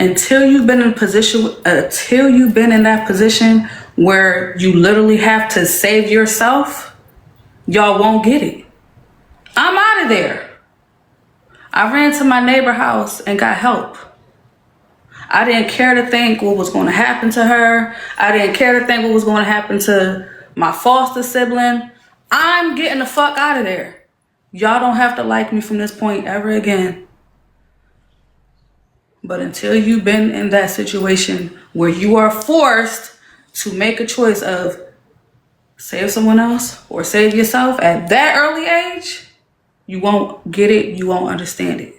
until you've been in that position where you literally have to save yourself, y'all won't get it. I'm out of there. I ran to my neighbor house and got help. I didn't care to think what was going to happen to her. I didn't care to think what was going to happen to my foster sibling. I'm getting the fuck out of there. Y'all don't have to like me from this point ever again. But until you've been in that situation where you are forced to make a choice of save someone else or save yourself at that early age, you won't get it, you won't understand it.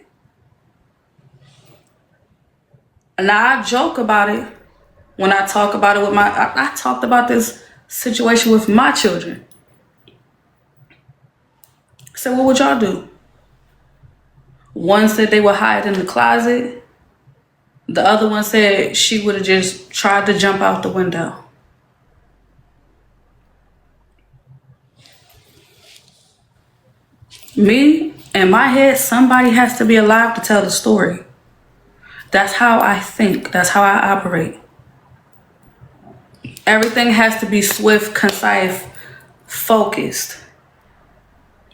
Now I joke about it when I talk about it with I talked about this situation with my children. I said, what would y'all do? One said they would hide in the closet. The other one said she would have just tried to jump out the window. Me, in my head, somebody has to be alive to tell the story. That's how I think. That's how I operate. Everything has to be swift, concise, focused.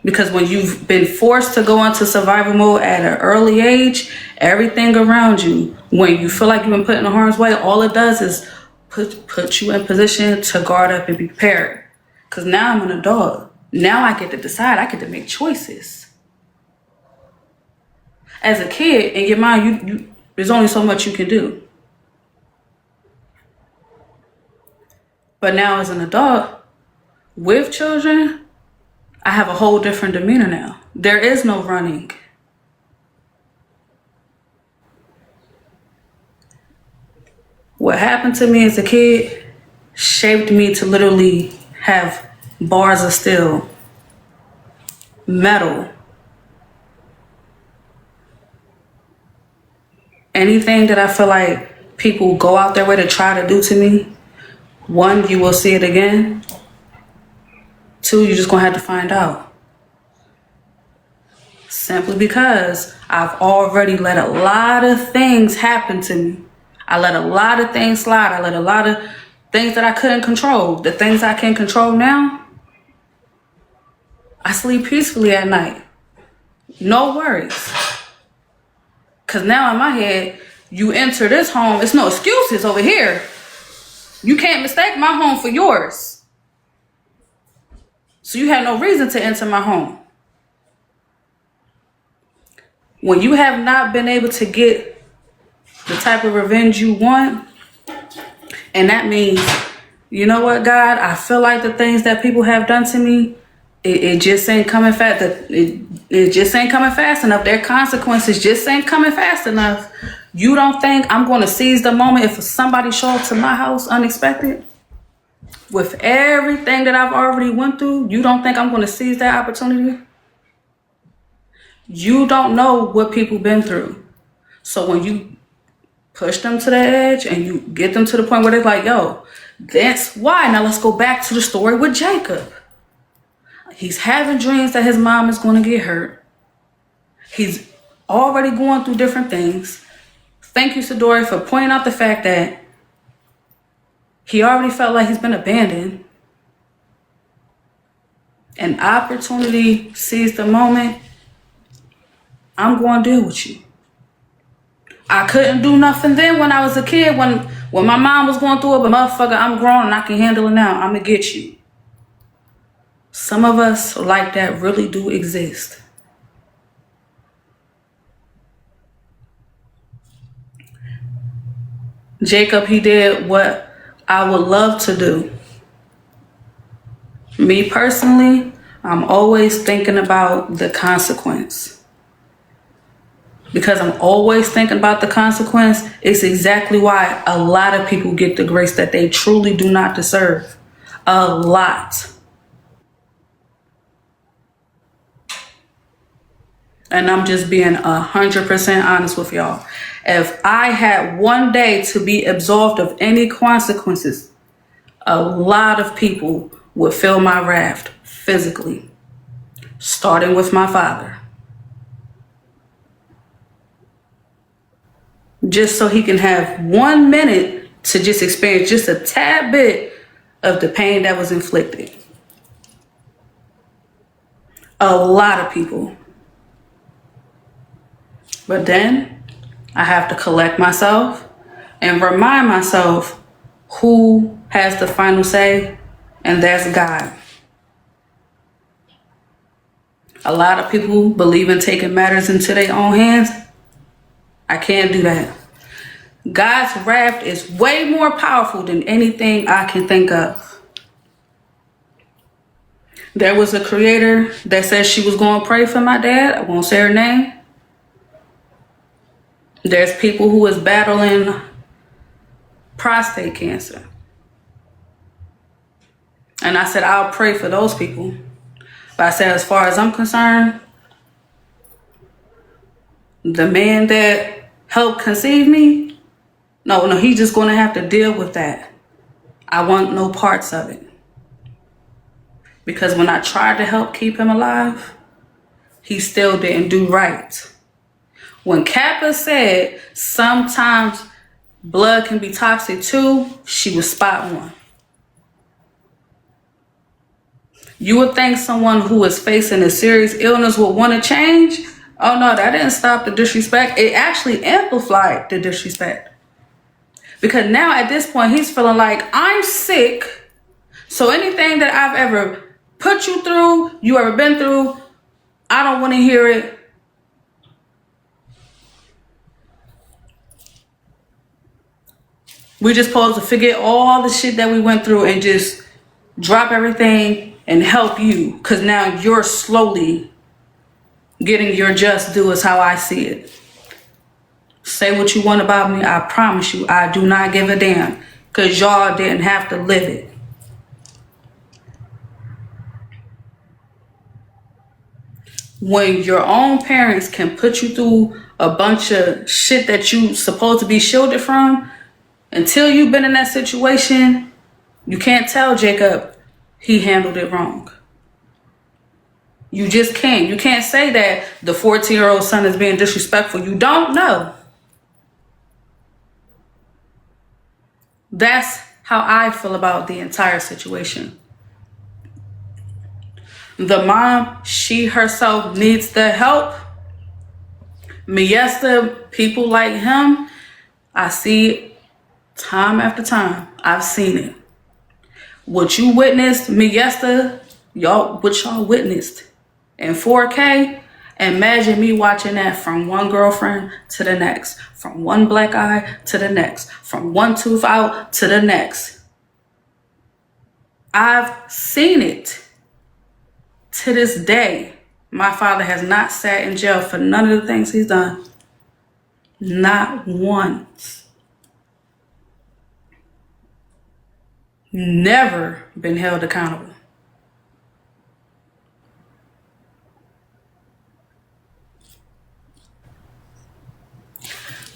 Because when you've been forced to go into survival mode at an early age, everything around you, when you feel like you've been put in harm's way, all it does is put you in position to guard up and be prepared. Because now I'm an adult. Now I get to decide. I get to make choices. As a kid, in your mind, there's only so much you can do. But now as an adult, with children, I have a whole different demeanor now. There is no running. What happened to me as a kid shaped me to literally have bars of steel, metal. Anything that I feel like people go out their way to try to do to me, one, you will see it again. Two, you're just gonna have to find out. Simply because I've already let a lot of things happen to me. I let a lot of things slide. I let a lot of things that I couldn't control. The things I can control now, I sleep peacefully at night. No worries. Because now in my head, you enter this home, it's no excuses over here. You can't mistake my home for yours. So you have no reason to enter my home. When you have not been able to get the type of revenge you want, and that means, you know what, God, I feel like the things that people have done to me, it just ain't coming fast. It just ain't coming fast enough. Their consequences just ain't coming fast enough. You don't think I'm going to seize the moment if somebody show up to my house unexpected? With everything that I've already went through, you don't think I'm going to seize that opportunity? You don't know what people been through. So when you push them to the edge and you get them to the point where they're like, yo, that's why. Now let's go back to the story with Jacob. He's having dreams that his mom is going to get hurt. He's already going through different things. Thank you, Sidori, for pointing out the fact that he already felt like he's been abandoned. An opportunity seized the moment. I'm going to deal with you. I couldn't do nothing then when I was a kid. When my mom was going through it, but motherfucker, I'm grown and I can handle it now. I'm going to get you. Some of us like that really do exist. Jacob, he did what I would love to do. Me personally, I'm always thinking about the consequence. Because I'm always thinking about the consequence, it's exactly why a lot of people get the grace that they truly do not deserve. A lot. And I'm just being 100% honest with y'all. If I had one day to be absolved of any consequences, a lot of people would feel my wrath physically, starting with my father. just so he can have 1 minute to just experience just a tad bit of the pain that was inflicted. A lot of people. But then I have to collect myself and remind myself who has the final say, and that's God. A lot of people believe in taking matters into their own hands. I can't do that. God's wrath is way more powerful than anything I can think of. There was a creator that said she was going to pray for my dad. I won't say her name. There's people who is battling prostate cancer. And I said, I'll pray for those people. But I said, as far as I'm concerned, the man that helped conceive me, no, he's just going to have to deal with that. I want no parts of it. Because when I tried to help keep him alive, he still didn't do right. When Kappa said sometimes blood can be toxic too, she was spot on. You would think someone who is facing a serious illness would want to change. Oh no, that didn't stop the disrespect. It actually amplified the disrespect. Because now at this point, he's feeling like, I'm sick. So anything that I've ever put you through, you ever been through, I don't want to hear it. We just supposed to forget all the shit that we went through and just drop everything and help you. Because now you're slowly getting your just due is how I see it. Say what you want about me. I promise you, I do not give a damn. Because y'all didn't have to live it. When your own parents can put you through a bunch of shit that you supposed to be shielded from, until you've been in that situation, you can't tell Jacob he handled it wrong. You just can't. You can't say that the 14-year-old son is being disrespectful. You don't know. That's how I feel about the entire situation. The mom, she herself needs the help. Miesta, people like him, I see it time after time. I've seen it. What you witnessed, Miesta, what y'all witnessed in 4K, imagine me watching that from one girlfriend to the next, from one black eye to the next, from one tooth out to the next. I've seen it. To this day, my father has not sat in jail for none of the things he's done. Not once. Never been held accountable.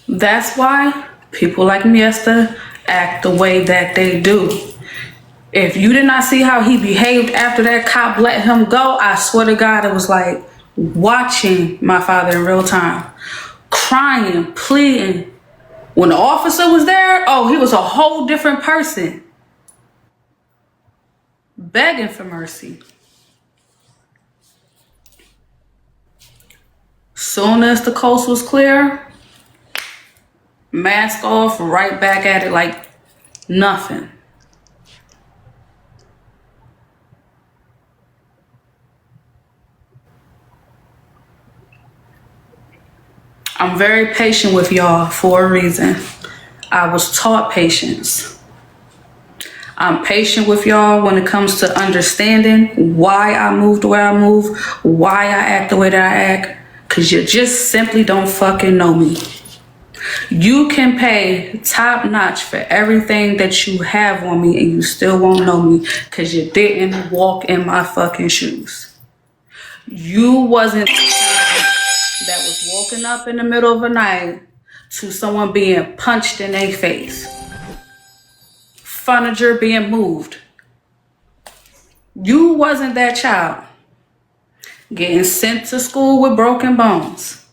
That's why people like Miesta act the way that they do. If you did not see how he behaved after that cop let him go, I swear to God, it was like watching my father in real time. Crying, pleading. When the officer was there, oh, he was a whole different person. Begging for mercy. Soon as the coast was clear, mask off, right back at it like nothing. I'm very patient with y'all for a reason. I was taught patience. I'm patient with y'all when it comes to understanding why I move the way I move, why I act the way that I act, because you just simply don't fucking know me. You can pay top notch for everything that you have on me and you still won't know me because you didn't walk in my fucking shoes. You wasn't that was woken up in the middle of the night to someone being punched in their face. Furniture being moved. You wasn't that child getting sent to school with broken bones.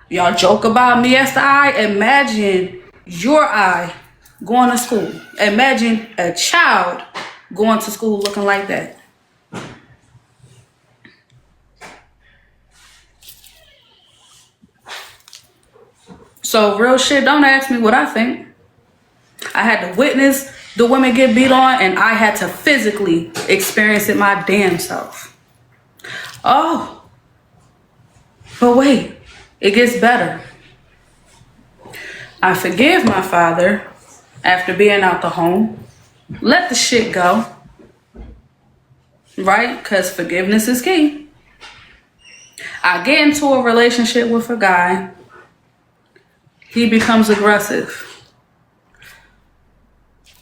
Y'all joke about me as the eye. Imagine your eye going to school. Imagine a child going to school looking like that. So real shit, don't ask me what I think. I had to witness the women get beat on, and I had to physically experience it my damn self. Oh, but wait, it gets better. I forgive my father after being out the home. Let the shit go. Right? Because forgiveness is key. I get into a relationship with a guy. He becomes aggressive.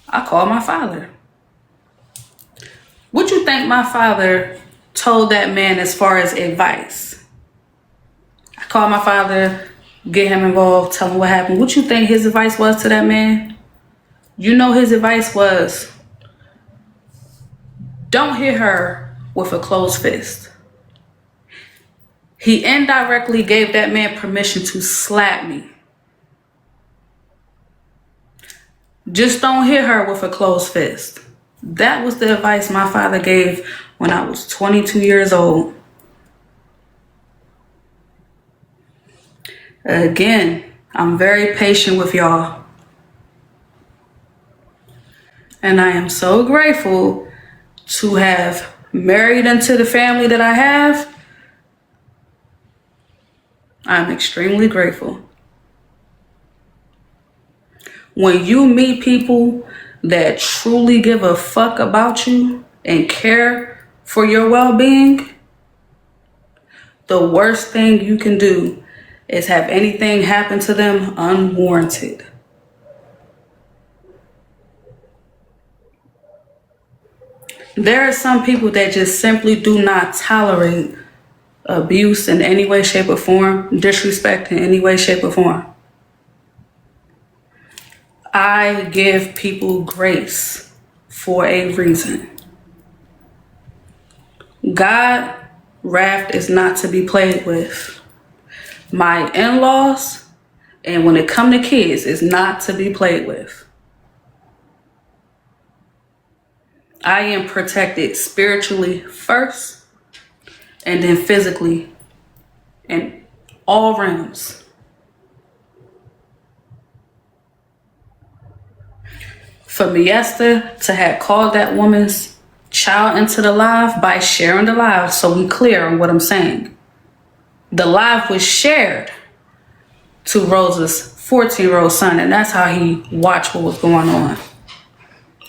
I call my father. What you think my father told that man as far as advice? I call my father, get him involved, tell him what happened. What you think his advice was to that man? You know his advice was, don't hit her with a closed fist. He indirectly gave that man permission to slap me. Just don't hit her with a closed fist. That was the advice my father gave when I was 22 years old. Again, I'm very patient with y'all. And I am so grateful to have married into the family that I have. I'm extremely grateful. When you meet people that truly give a fuck about you and care for your well-being, the worst thing you can do is have anything happen to them unwarranted. There are some people that just simply do not tolerate abuse in any way, shape, or form, disrespect in any way, shape, or form. I give people grace for a reason. God's wrath is not to be played with. My in-laws, and when it comes to kids, is not to be played with. I am protected spiritually first, and then physically in all realms. For Miesta to have called that woman's child into the live by sharing the live, so we clear on what I'm saying. The live was shared to Rosa's 14-year-old son, and that's how he watched what was going on.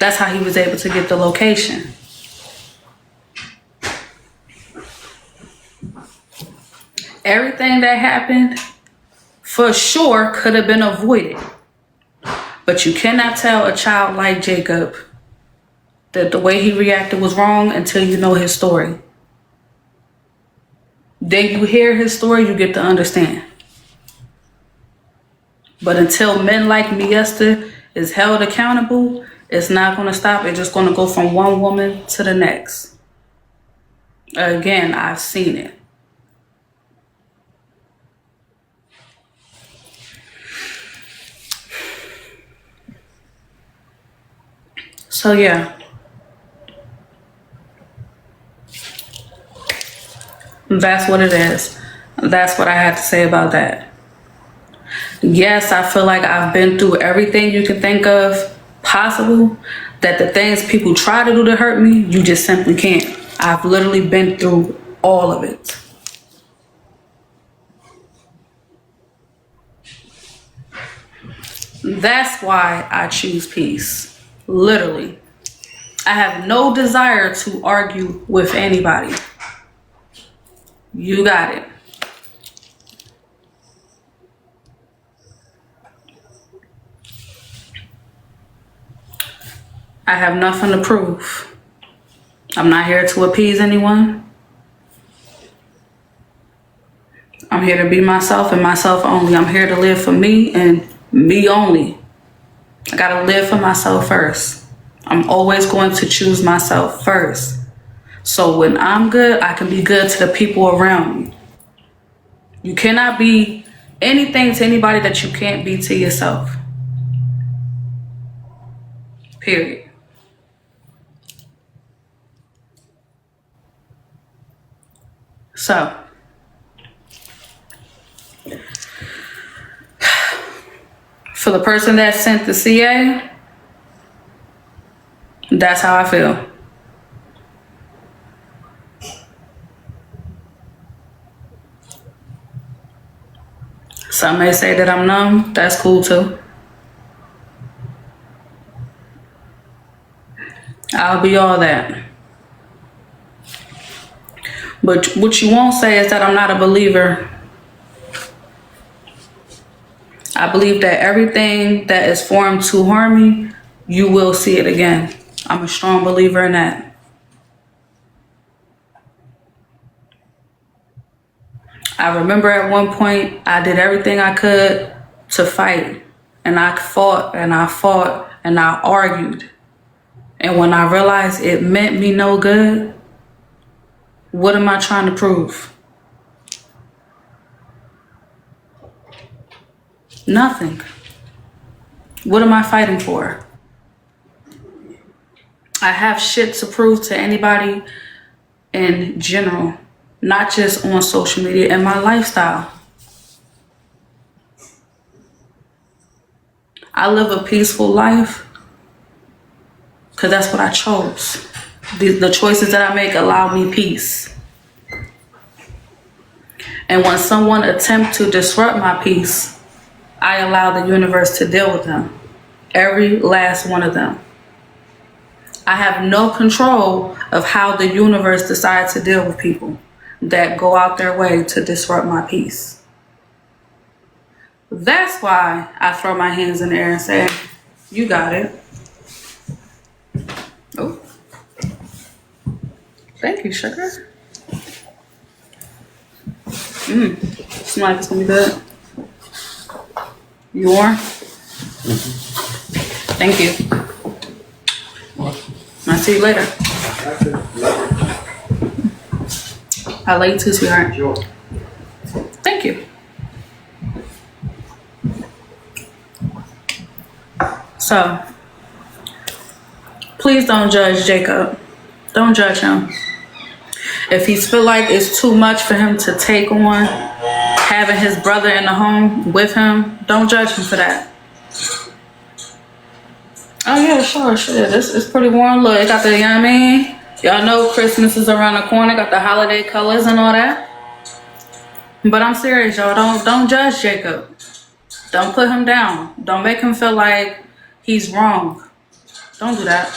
That's how he was able to get the location. Everything that happened, for sure, could have been avoided. But you cannot tell a child like Jacob that the way he reacted was wrong until you know his story. Then you hear his story, you get to understand. But until men like Miesta is held accountable, it's not going to stop. It's just going to go from one woman to the next. Again, I've seen it. So yeah, that's what it is. That's what I had to say about that. Yes, I feel like I've been through everything you can think of possible, that the things people try to do to hurt me, you just simply can't. I've literally been through all of it. That's why I choose peace. Literally. I have no desire to argue with anybody. You got it. I have nothing to prove. I'm not here to appease anyone. I'm here to be myself and myself only. I'm here to live for me and me only. I gotta live for myself first. I'm always going to choose myself first. So when I'm good, I can be good to the people around me. You cannot be anything to anybody that you can't be to yourself. Period. So, for the person that sent the CA, that's how I feel. Some may say that I'm numb. That's cool too. I'll be all that. But what you won't say is that I'm not a believer. I believe that everything that is formed to harm me, you will see it again. I'm a strong believer in that. I remember at one point, I did everything I could to fight. And I fought and I fought and I argued. And when I realized it meant me no good, what am I trying to prove? Nothing. What am I fighting for? I have shit to prove to anybody in general, not just on social media, and my lifestyle. I live a peaceful life because that's what I chose. The choices that I make allow me peace. And when someone attempts to disrupt my peace, I allow the universe to deal with them. Every last one of them. I have no control of how the universe decides to deal with people that go out their way to disrupt my peace. That's why I throw my hands in the air and say, you got it. Oh. Thank you, sugar. Smell like it's gonna be good. You are? Thank you. I'll see you later. I love you too, sweetheart. Sure. Thank you. So, please don't judge Jacob. Don't judge him. If he feel like it's too much for him to take on, having his brother in the home with him, don't judge him for that. Oh yeah, sure, shit. It's pretty warm. Look, it got the, you know what I mean? Y'all know Christmas is around the corner, got the holiday colors and all that. But I'm serious, y'all. Don't judge Jacob. Don't put him down. Don't make him feel like he's wrong. Don't do that.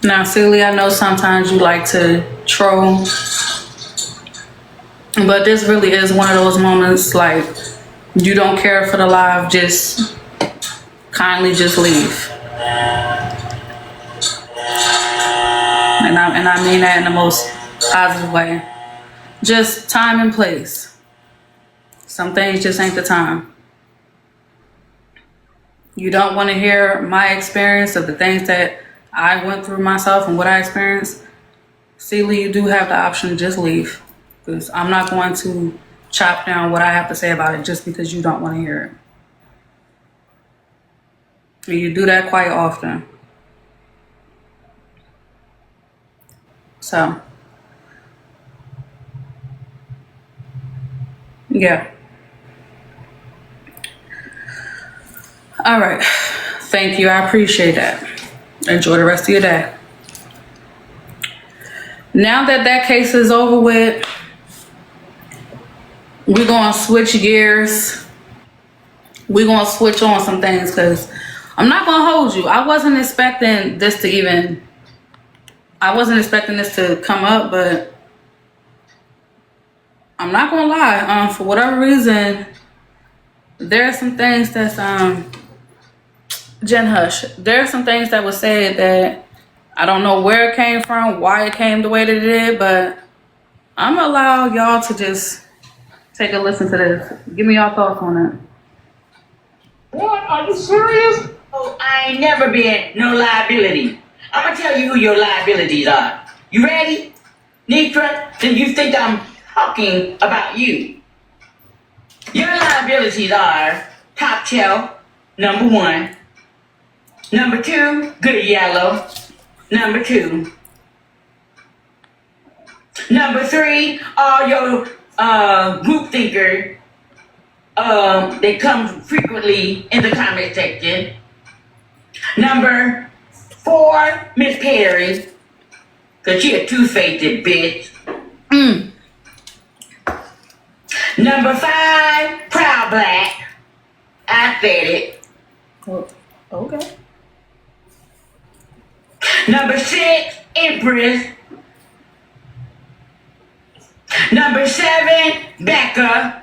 Now, Celie, I know sometimes you like to troll, but this really is one of those moments like you don't care for the live, just kindly just leave. And I mean that in the most positive way. Just time and place. Some things just ain't the time. You don't want to hear my experience of the things that I went through myself and what I experienced. Celie, you do have the option to just leave. Because I'm not going to chop down what I have to say about it just because you don't want to hear it. And you do that quite often. So, yeah. All right. Thank you. I appreciate that. Enjoy the rest of your day. Now that that case is over with, we're going to switch gears. We're going to switch on some things because I'm not going to hold you. I wasn't expecting this to come up, but I'm not going to lie. For whatever reason, there are some things that's, Jen Hush, there are some things that were said that I don't know where it came from, why it came the way that it did, but I'm gonna allow y'all to just Take a listen to this. Give me your thoughts on it. What? Are you serious? Oh, I ain't never been no liability. I'm gonna tell you who your liabilities are. You ready? Nitra, then you think I'm talking about you. Your liabilities are Top Shelf, number 1. Number 2, Good Yellow. Number 2. Number 3, all your group thinker they come frequently in the comment section. Number 4, Miss Perry, cause she a two-faced bitch. Number 5, Proud Black. I said it. Oh, okay. Number 6, Empress. Number 7, Becca.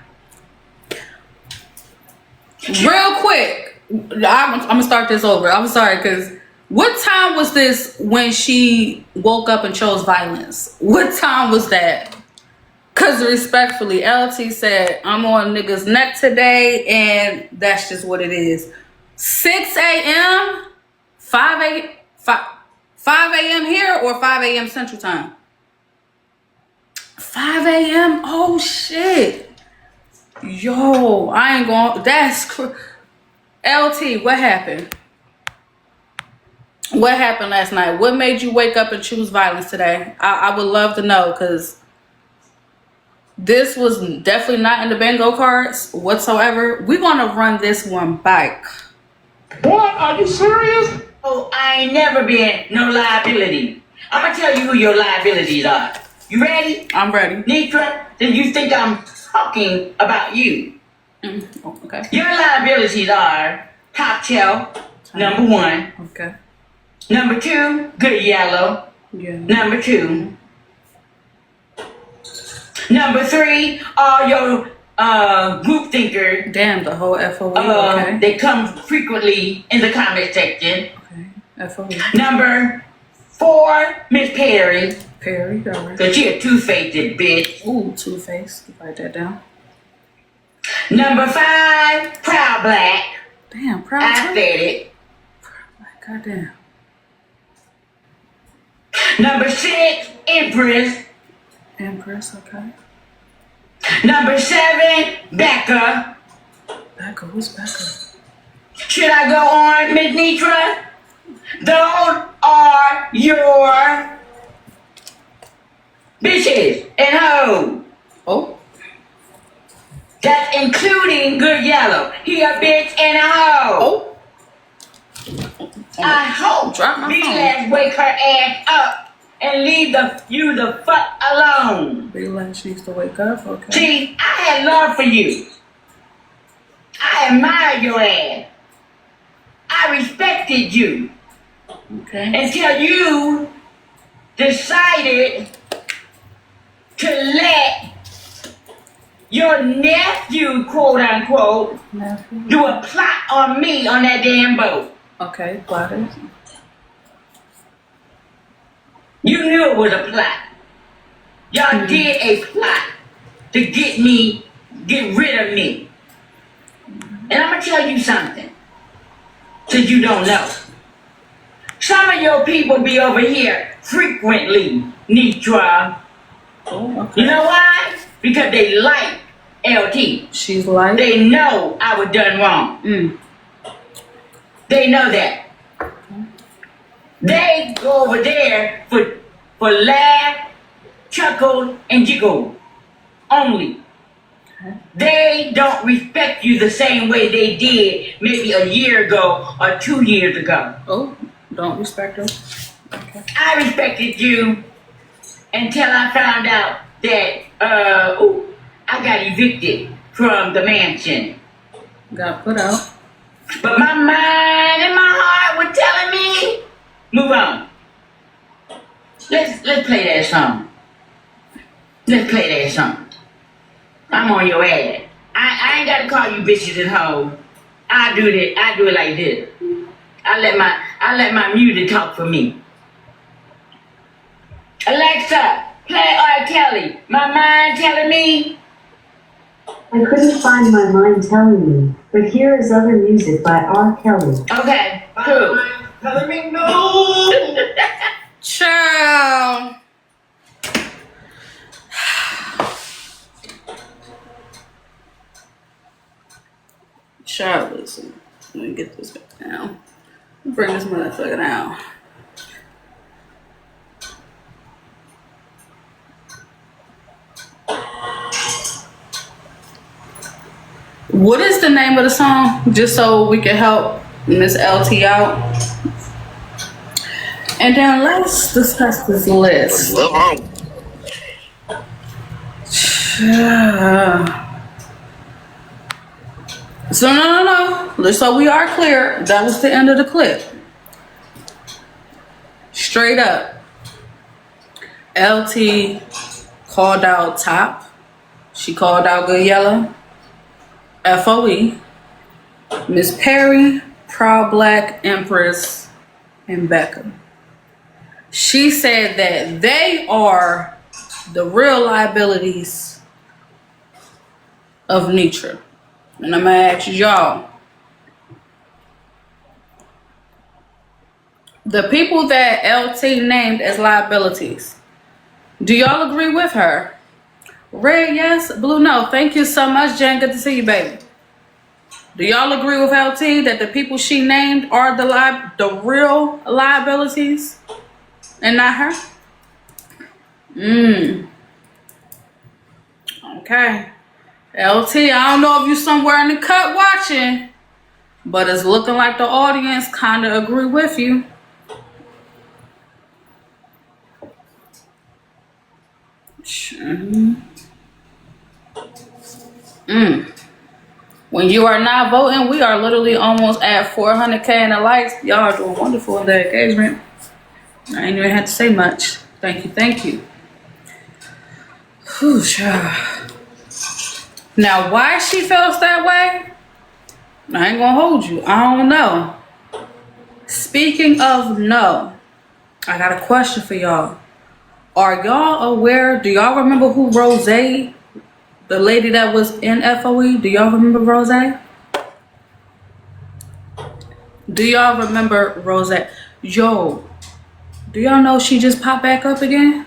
Real quick, I'm gonna start this over. I'm sorry, because what time was this when she woke up and chose violence? What time was that? Because respectfully, LT said, I'm on niggas' neck today, and that's just what it is. 6 a.m., 5 a.m. here, or 5 a.m. Central Time? 5 a.m.? Oh, shit. Yo, I ain't going, LT, what happened? What happened last night? What made you wake up and choose violence today? I would love to know, because this was definitely not in the bingo cards whatsoever. We're going to run this one back. What? Are you serious? Oh, I ain't never been no liability. I'm going to tell you who your liabilities are. You ready? I'm ready. Nitra, then you think I'm talking about you. Oh, okay. Your liabilities are Top Shelf, number 1. Okay. Number 2, Good Yellow. Yeah. Number 2. Number 3, all your group thinker. Damn, the whole FOE. Okay. They come frequently in the comment section. Okay. FOE. Number 4, Miss Perry. Perry, all right. Cause she a two-faced bitch. Ooh, Two-Face. Write that down. Number 5, Proud Black. Damn, Proud I Black. said it. Goddamn. Number 6, Empress. Empress, okay. Number 7, Becca. Becca, who's Becca? Should I go on, Miss Nitra? Those are your bitches and hoes. Oh. That's including Good Yellow. He a bitch and a hoe. Oh. I hope Drop my phone. B-Lash wake her ass up and leave you the fuck alone. B-Lash needs to wake up, okay. See, I had love for you. I admired your ass. I respected you. Okay. Until you decided to let your nephew, quote unquote, do a plot on me on that damn boat. Okay, plotted. You knew it was a plot. Y'all did a plot to get rid of me. And I'm gonna tell you something, since you don't know. Some of your people be over here frequently, Nitra. Oh, okay. You know why? Because they like LT. She's like? They know I was done wrong. They know that. They go over there for laugh, chuckle, and jiggle only. They don't respect you the same way they did maybe a year ago or 2 years ago. Oh, don't respect her. Okay. I respected you until I found out that I got evicted from the mansion. Got put out. But my mind and my heart were telling me, move on. Let's play that song. Let's play that song. I'm on your ass. I ain't gotta call you bitches and hoes. I do it like this. I let my music talk for me. Alexa, play R. Kelly. My mind telling me I couldn't find my mind telling me, but here is other music by R. Kelly. Okay, cool. Telling me no. Child. Child, listen. Let me get this back down. Bring this motherfucker down. What is the name of the song? Just so we can help Miss LT out. And then let's discuss this list. So no. So we are clear. That was the end of the clip. Straight up. LT called out Top. She called out Good Yellow. FOE. Miss Perry, Proud Black, Empress, and Becca. She said that they are the real liabilities of Nitra. And I'm gonna ask y'all, the people that LT named as liabilities, do y'all agree with her? Red, yes. Blue, no. Thank you so much, Jen. Good to see you, baby. Do y'all agree with LT that the people she named are the real liabilities and not her? Okay. LT, I don't know if you somewhere in the cut watching, but it's looking like the audience kind of agree with you. When you are not voting, we are literally almost at 400K in the likes. Y'all are doing wonderful in the engagement. I ain't even had to say much. Thank you. Whew, child. Now, why she feels that way, I ain't gonna hold you. I don't know. Speaking of no, I got a question for y'all. Are y'all aware? Do y'all remember who Rose, the lady that was in FOE? Do y'all remember Rose? Do y'all remember Rose? Yo, do y'all know she just popped back up again?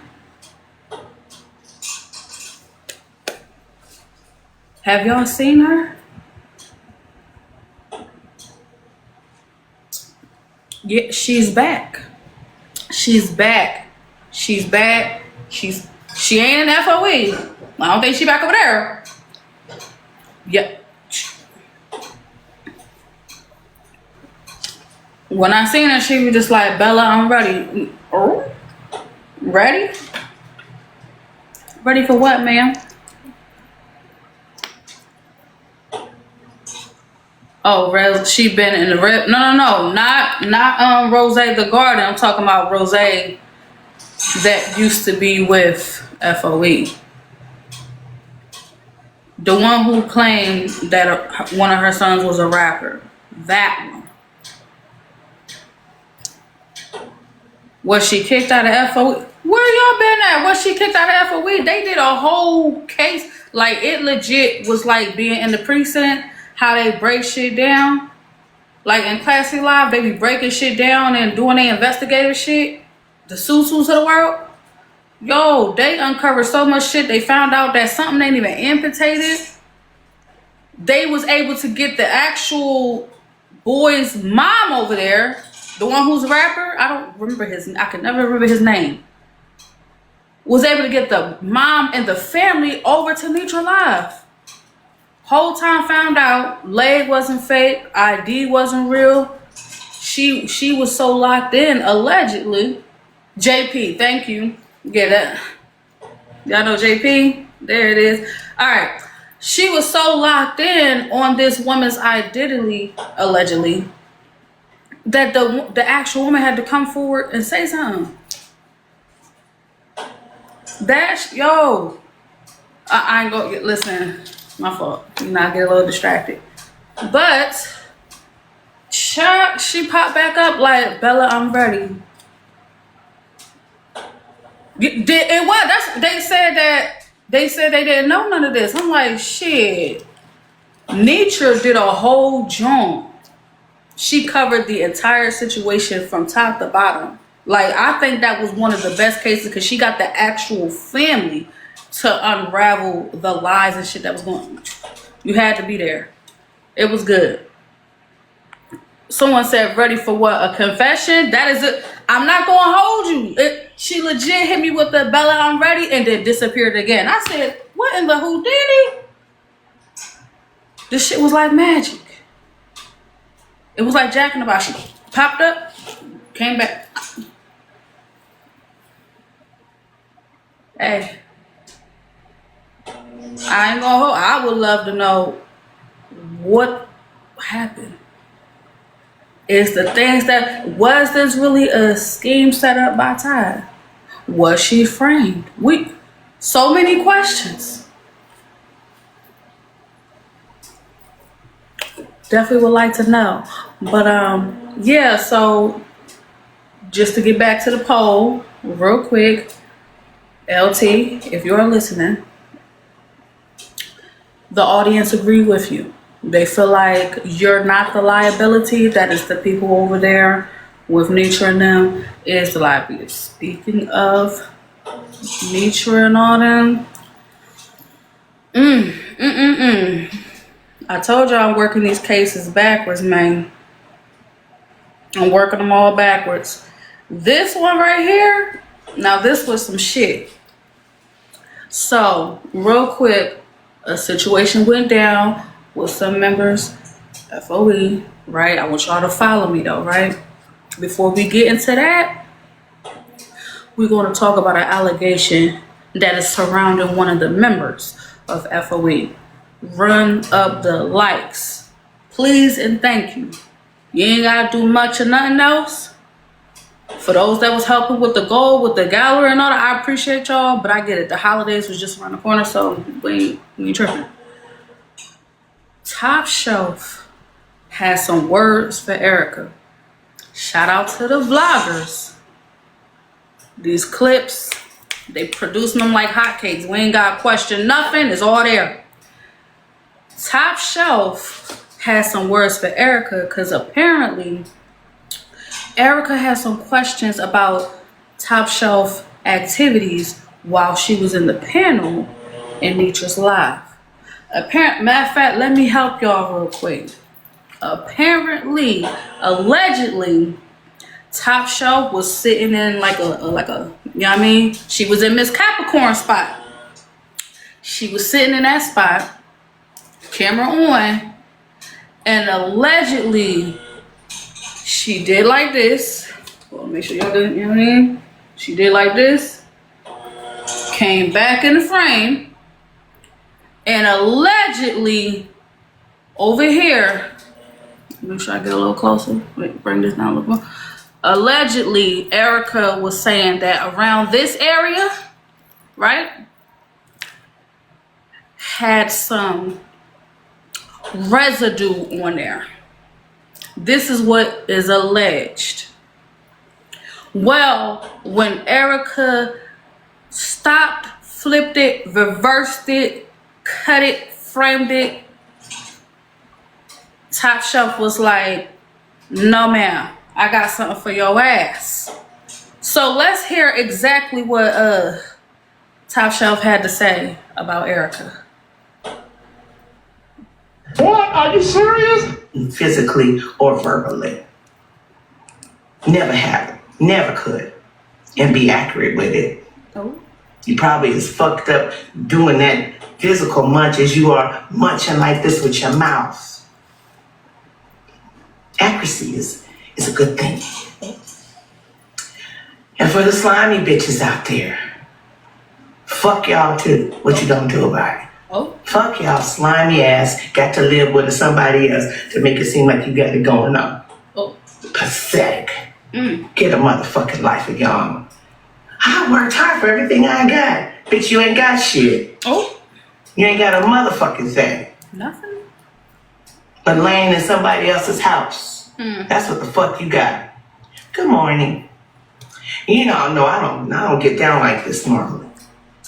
Have y'all seen her? Yeah, she's back. She ain't in FOE. I don't think she back over there. Yeah. When I seen her, she was just like, Bella, I'm ready. Oh? Ready? Ready for what, ma'am? Oh, she been in the red. No. Not Rose the Garden. I'm talking about Rose that used to be with FOE. The one who claimed that one of her sons was a rapper. That one. Was she kicked out of FOE? Where y'all been at? Was she kicked out of FOE? They did a whole case. Like, it legit was like being in the precinct. How they break shit down. Like in Classy Live, they be breaking shit down and doing their investigative shit. The Susus of the world. Yo, they uncovered so much shit. They found out that something ain't even amputated. They was able to get the actual boy's mom over there. The one who's a rapper. I don't remember I can never remember his name. Was able to get the mom and the family over to Nitra Live. Whole time found out leg wasn't fake, ID wasn't real. She was so locked in, allegedly. JP, thank you. Get that. Y'all know JP? There it is. All right. She was so locked in on this woman's identity, allegedly, that the actual woman had to come forward and say something. I ain't gonna listen. My fault. You know, I get a little distracted. But she popped back up like, Bella, I'm ready. They said that They said they didn't know none of this. I'm like, shit. Nitra did a whole joint. She covered the entire situation from top to bottom. Like, I think that was one of the best cases because she got the actual family to unravel the lies and shit that was going on. You had to be there. It was good. Someone said, ready for what? A confession? That is it. I'm not going to hold you. She legit hit me with the Bella, I'm ready, and then disappeared again. I said, what in the Houdini? This shit was like magic. It was like Jack in the Box. She popped up, came back. Hey. I ain't gonna hold. I would love to know what happened. Is the things that, was this really a scheme set up by Ty? Was she framed? So many questions. Definitely would like to know. But yeah, so just to get back to the poll real quick, LT, if you're listening, the audience agree with you. They feel like you're not the liability. That is the people over there with Nitra and them is the liability. Speaking of Nitra and all them, I told you I'm working these cases backwards, man. I'm working them all backwards. This one right here, now this was some shit. So, real quick, a situation went down with some members, FOE, right? I want y'all to follow me though, right? Before we get into that, we're going to talk about an allegation that is surrounding one of the members of FOE. Run up the likes, please and thank you. You ain't got to do much or nothing else. For those that was helping with the goal, with the gallery and all that, I appreciate y'all, but I get it. The holidays was just around the corner, so we ain't tripping. Top Shelf has some words for Erica. Shout out to the vloggers. These clips, they produce them like hotcakes. We ain't got to question nothing. It's all there. Top Shelf has some words for Erica because apparently Erica has some questions about Top Shelf activities while she was in the panel in Nitra's Live. Matter of fact, let me help y'all real quick. Apparently, allegedly, Top Shelf was sitting in like a, you know what I mean? She was in Miss Capricorn spot. She was sitting in that spot, camera on, and allegedly, she did like this. Well, make sure y'all didn't, you know what I mean? She did like this, came back in the frame, and allegedly, over here, make sure I get a little closer. Wait, bring this down a little more. Allegedly, Erica was saying that around this area, right, had some residue on there. This is what is alleged. Well, when Erica stopped, flipped it, reversed it, cut it, framed it, Top Shelf was like, no ma'am, I got something for your ass. So let's hear exactly what Top Shelf had to say about Erica. What? Are you serious? Physically or verbally. Never have it. Never could. And be accurate with it. Oh. You probably as fucked up doing that physical munch as you are munching like this with your mouth. Accuracy is a good thing. And for the slimy bitches out there, fuck y'all too. What you gonna do about it? Oh. Fuck y'all slimy ass got to live with somebody else to make it seem like you got it going on. Oh. Pathetic. Get a motherfucking life of your own. I worked hard for everything I got. Bitch, you ain't got shit. Oh. You ain't got a motherfucking thing. Nothing. But laying in somebody else's house. That's what the fuck you got. Good morning. You know, no, I don't get down like this normally.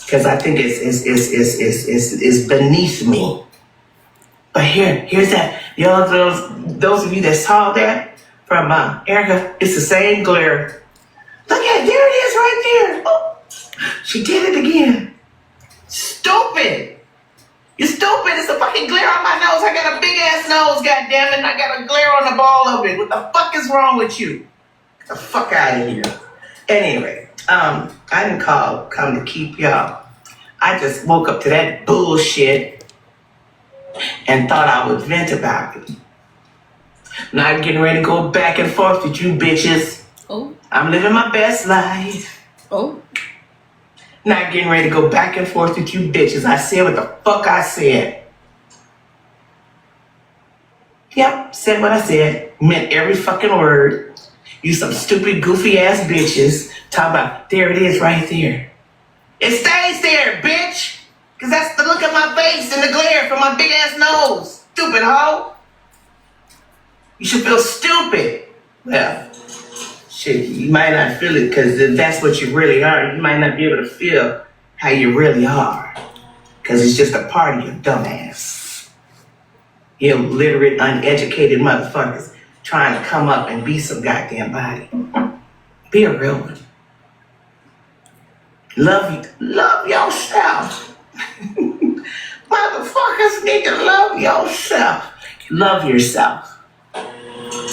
because I think it's beneath me. But here's that. Those of you that saw that from Erica, it's the same glare. Look at, there it is right there. Oh, she did it again. Stupid. You're stupid. It's a fucking glare on my nose. I got a big ass nose, goddammit, and I got a glare on the ball of it. What the fuck is wrong with you? Get the fuck out of here. Anyway, I didn't come to keep y'all. I just woke up to that bullshit and thought I would vent about it. Not getting ready to go back and forth with you bitches. Oh. I'm living my best life. Oh. Not getting ready to go back and forth with you bitches. I said what the fuck I said. Yep, said what I said. Meant every fucking word. You some stupid, goofy ass bitches. Talk about, there it is right there. It stays there, bitch. Cause that's the look of my face and the glare from my big ass nose. Stupid hoe. You should feel stupid. Well, shit, you might not feel it because if that's what you really are, you might not be able to feel how you really are. Because it's just a part of your dumbass. You illiterate, uneducated motherfuckers trying to come up and be some goddamn body. Be a real one. Love yourself. Motherfuckers need to love yourself. Love yourself.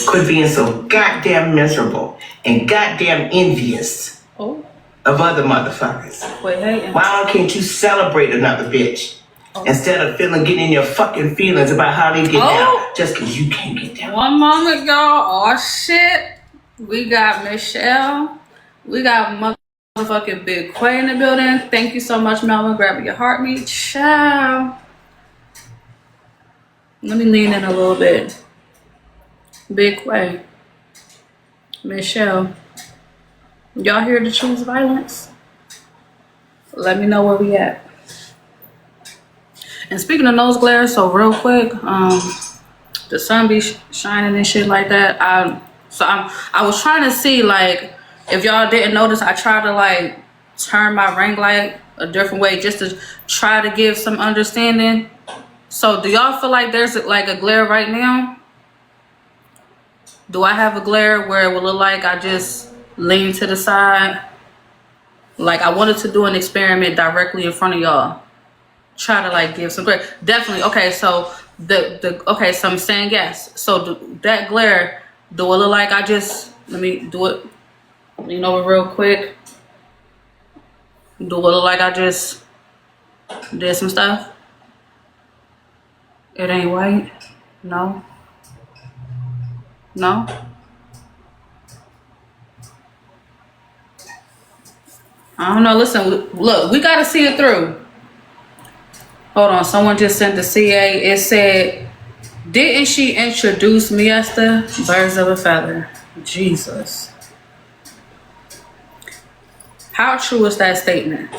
Quit being so goddamn miserable and goddamn envious Oh. of other motherfuckers. Wait, hey. Why can't you celebrate another bitch instead of getting in your fucking feelings about how they get down just because you can't get down? One moment, y'all. Oh, shit. We got Michelle. We got motherfucking Big Quay in the building. Thank you so much, Melvin. Grab your heartbeat. Ciao. Let me lean in a little bit. Big Quay. Michelle. Y'all here to choose violence? Let me know where we at. And speaking of nose glare, so real quick, the sun be shining and shit like that. I was trying to see, like, if y'all didn't notice, I tried to like turn my ring light a different way just to try to give some understanding. So do y'all feel like there's like a glare right now? Do I have a glare where it will look like I just lean to the side? Like I wanted to do an experiment directly in front of y'all. Try to like give some glare. Definitely. Okay, so okay, so I'm saying yes. So that glare, do it look like I just, let me do it, lean over real quick. Do it look like I just did some stuff? It ain't white? No? No? I don't know. Listen, look, we got to see it through. Hold on. Someone just sent the CA. It said, didn't she introduce Miesta? Birds of a feather. Jesus. How true is that statement?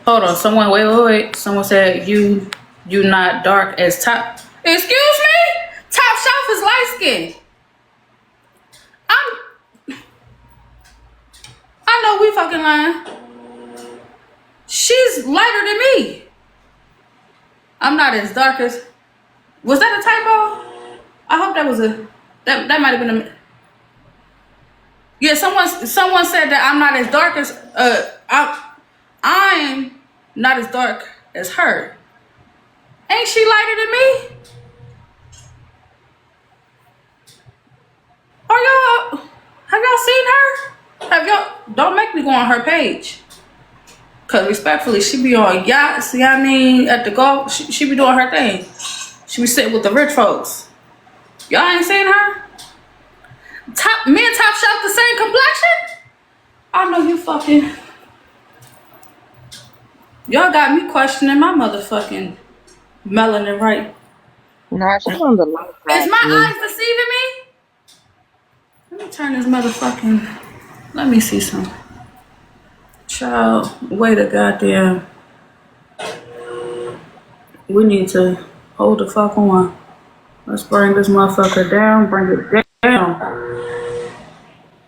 Hold on. Someone, wait. Someone said, you not dark as top. Excuse me? Top Shelf is light skinned. I know we fucking lying. She's lighter than me. I'm not as dark as. Was that a typo? I hope that was that might have been a. Yeah, someone said that I'm not as dark as I'm not as dark as her. Ain't she lighter than me? Have y'all seen her? Don't make me go on her page. Cause respectfully, she be on yachts, you know what I mean, at the golf. She be doing her thing. She be sitting with the rich folks. Y'all ain't seen her? Me and Top Shelf the same complexion? I know you fucking. Y'all got me questioning my motherfucking melanin, right? Nah, she's on the light side. Is my eyes deceiving me? Let me turn this motherfucking. Let me see some. Child, wait a goddamn. We need to hold the fuck on. Let's bring this motherfucker down. Bring it down.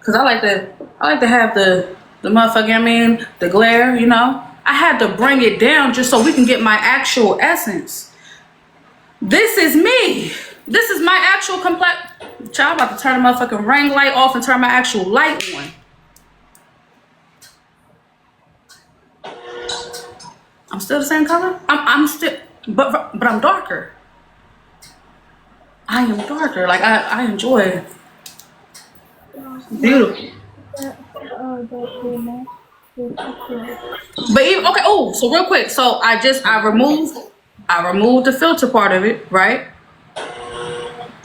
Cause I like to have the motherfucker. I mean, the glare. You know, I had to bring it down just so we can get my actual essence. This is me. This is my actual complex. Child, I'm about to turn the motherfucking ring light off and turn my actual light on. I'm still the same color? I'm still, but I'm darker. I am darker. Like, I enjoy it. Beautiful. But even, okay, oh, so real quick. So I removed the filter part of it, right?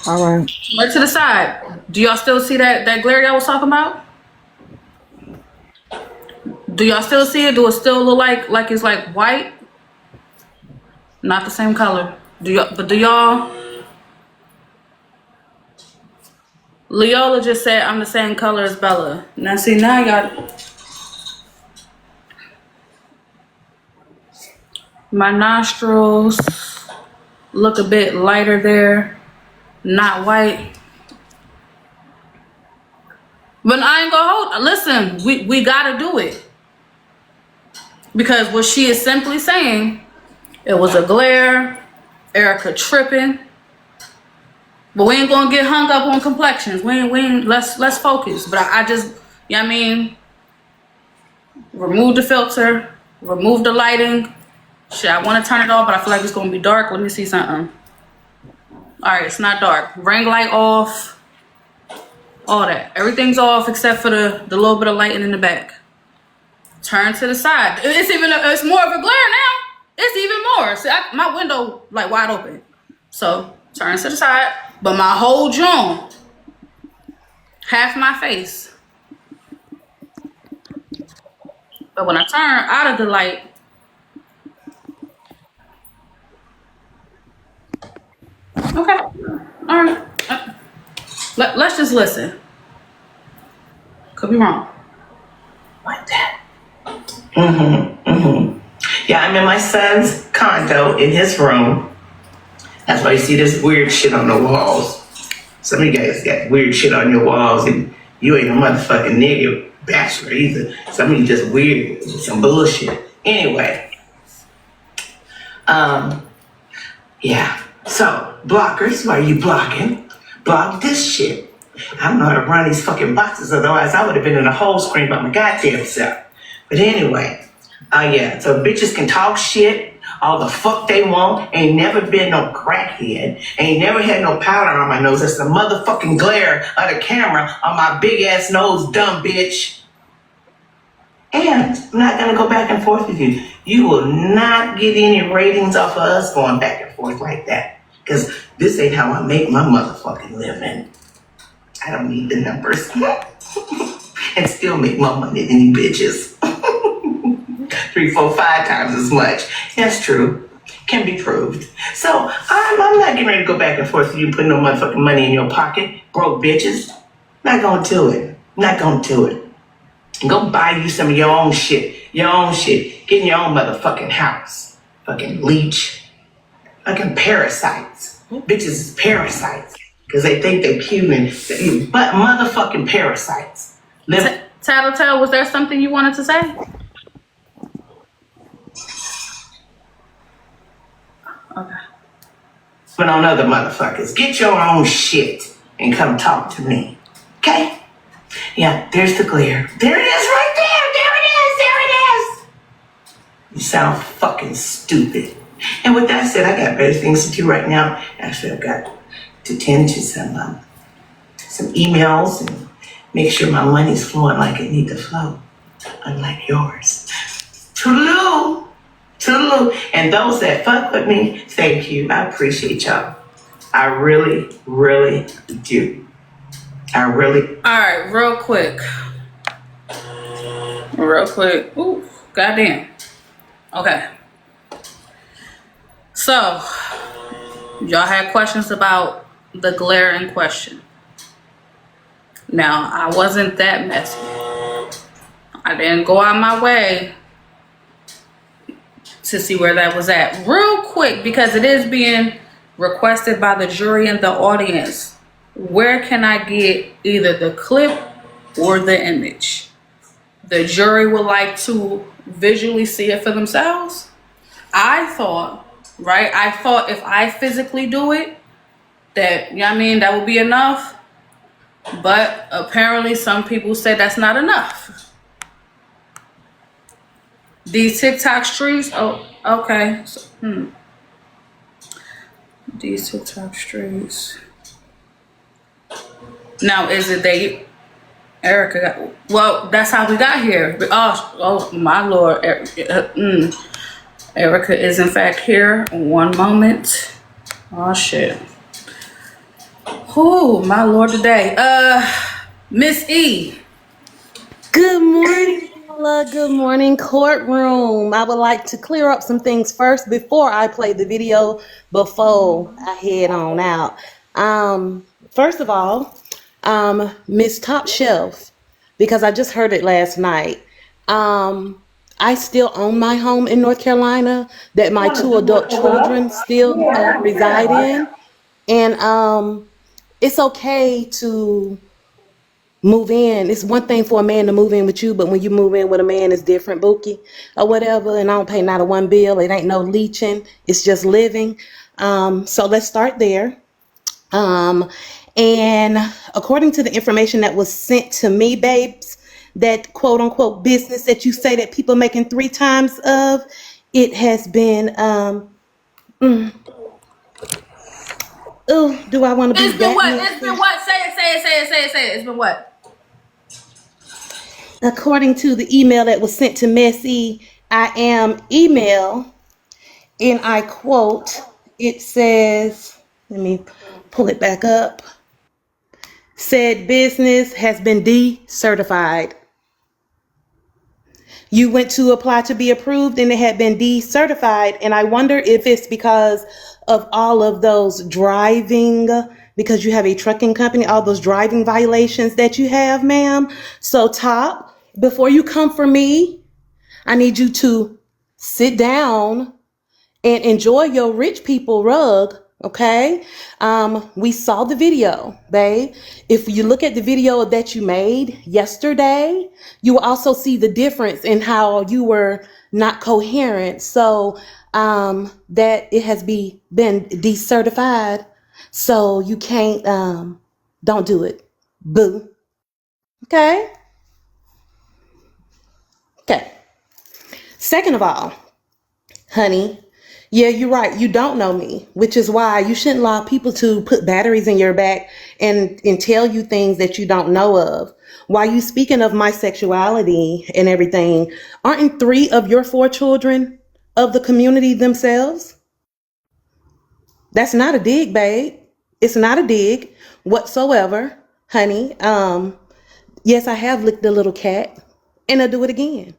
All right. Right to the side. Do y'all still see that glare y'all was talking about? Do y'all still see it? Do it still look like it's like white? Not the same color. Do y'all? Leola just said I'm the same color as Bella. Now see, now y'all. My nostrils look a bit lighter there. Not white. But I ain't gonna hold. Listen, we gotta do it. Because what she is simply saying, it was a glare, Erica tripping. But we ain't gonna get hung up on complexions. We ain't let's focus. But I just, you know what I mean? Remove the filter, remove the lighting. Shit, I wanna turn it off, but I feel like it's gonna be dark. Let me see something. All right, it's not dark. Ring light off. All that. Everything's off except for the little bit of lighting in the back. Turn to the side. It's more of a glare now. It's even more. See, my window like wide open. So turn to the side. But my whole jaw, half my face. But when I turn out of the light, okay, all right. Let's just listen. Could be wrong. Like that. Yeah, I'm in my son's condo in his room. That's why you see this weird shit on the walls. Some of you guys got weird shit on your walls, and you ain't a motherfucking nigga bachelor either. Some of you just weird, some bullshit. Anyway, yeah. So blockers, why are you blocking? Block this shit. I don't know how to run these fucking boxes, otherwise I would have been in a hole screaming about my goddamn self. But anyway, yeah. So bitches can talk shit all the fuck they want. Ain't never been no crackhead. Ain't never had no powder on my nose. That's the motherfucking glare of the camera on my big ass nose, dumb bitch. And I'm not gonna go back and forth with you. You will not get any ratings off of us going back and forth like that. Cause this ain't how I make my motherfucking living. I don't need the numbers. And still make more money than you bitches. 3, 4, 5 times as much. That's true. Can be proved. So I'm not getting ready to go back and forth with you putting no motherfucking money in your pocket. Broke bitches. Not gonna do it. Not gonna do it. Go buy you some of your own shit. Your own shit. Get in your own motherfucking house. Fucking leech. Fucking parasites. Bitches is parasites. Because they think they're puning. But motherfucking parasites. Tattletale, was there something you wanted to say? Okay. But on other motherfuckers, get your own shit and come talk to me. Okay? Yeah, there's the glare. There it is right there. There it is. There it is. You sound fucking stupid. And with that said, I got better things to do right now. Actually, I've got to tend to some emails and make sure my money's flowing like it need to flow, unlike yours. Toodaloo, toodaloo. And those that fuck with me, thank you. I appreciate y'all. I really, really do. I really. All right, real quick. Ooh, goddamn. Okay. So, y'all had questions about the glare in question. Now, I wasn't that messy. I didn't go out my way to see where that was at. Real quick, because it is being requested by the jury and the audience. Where can I get either the clip or the image? the jury would like to visually see it for themselves. I thought, right? I thought if I physically do it, that, you know what I mean, that would be enough. But apparently some people say that's not enough. These TikTok streets, oh, okay. So, These TikTok streets. Now, is it they, Erica got, well, that's how we got here. Oh my Lord. Erica is in fact here. One moment. Oh shit. Oh my Lord today. Miss E. Good morning, Paula. Good morning, courtroom. I would like to clear up some things first before I play the video, before I head on out. First of all, Miss Top Shelf, because I just heard it last night. I still own my home in North Carolina that my 2 adult children still reside in. And it's okay to move in. It's one thing for a man to move in with you, but when you move in with a man, it's different, Bookie, or whatever. And I don't pay not a one bill. It ain't no leeching. It's just living. So let's start there. And according to the information that was sent to me, babes, that quote unquote business that you say that people making 3 times of, it has been, oh, do I want to be It's been that what? messy? It's been what? Say it. It's been what? According to the email that was sent to Messy, I am email, and I quote, it says, let me pull it back up. Said business has been decertified. You went to apply to be approved and it had been decertified. And I wonder if it's because of all of those driving, because you have a trucking company, all those driving violations that you have, ma'am. So Top, before you come for me, I need you to sit down and enjoy your rich people rug. Okay. We saw the video, babe. If you look at the video that you made yesterday, you will also see the difference in how you were not coherent. So, that it has been decertified. So you can't, don't do it. Boo. Okay. Okay. Second of all, honey, yeah, you're right. You don't know me, which is why you shouldn't allow people to put batteries in your back and tell you things that you don't know of. While you speaking of my sexuality and everything, aren't 3 of your 4 children of the community themselves? That's not a dig, babe. It's not a dig whatsoever, honey. Yes, I have licked the little cat, and I'll do it again.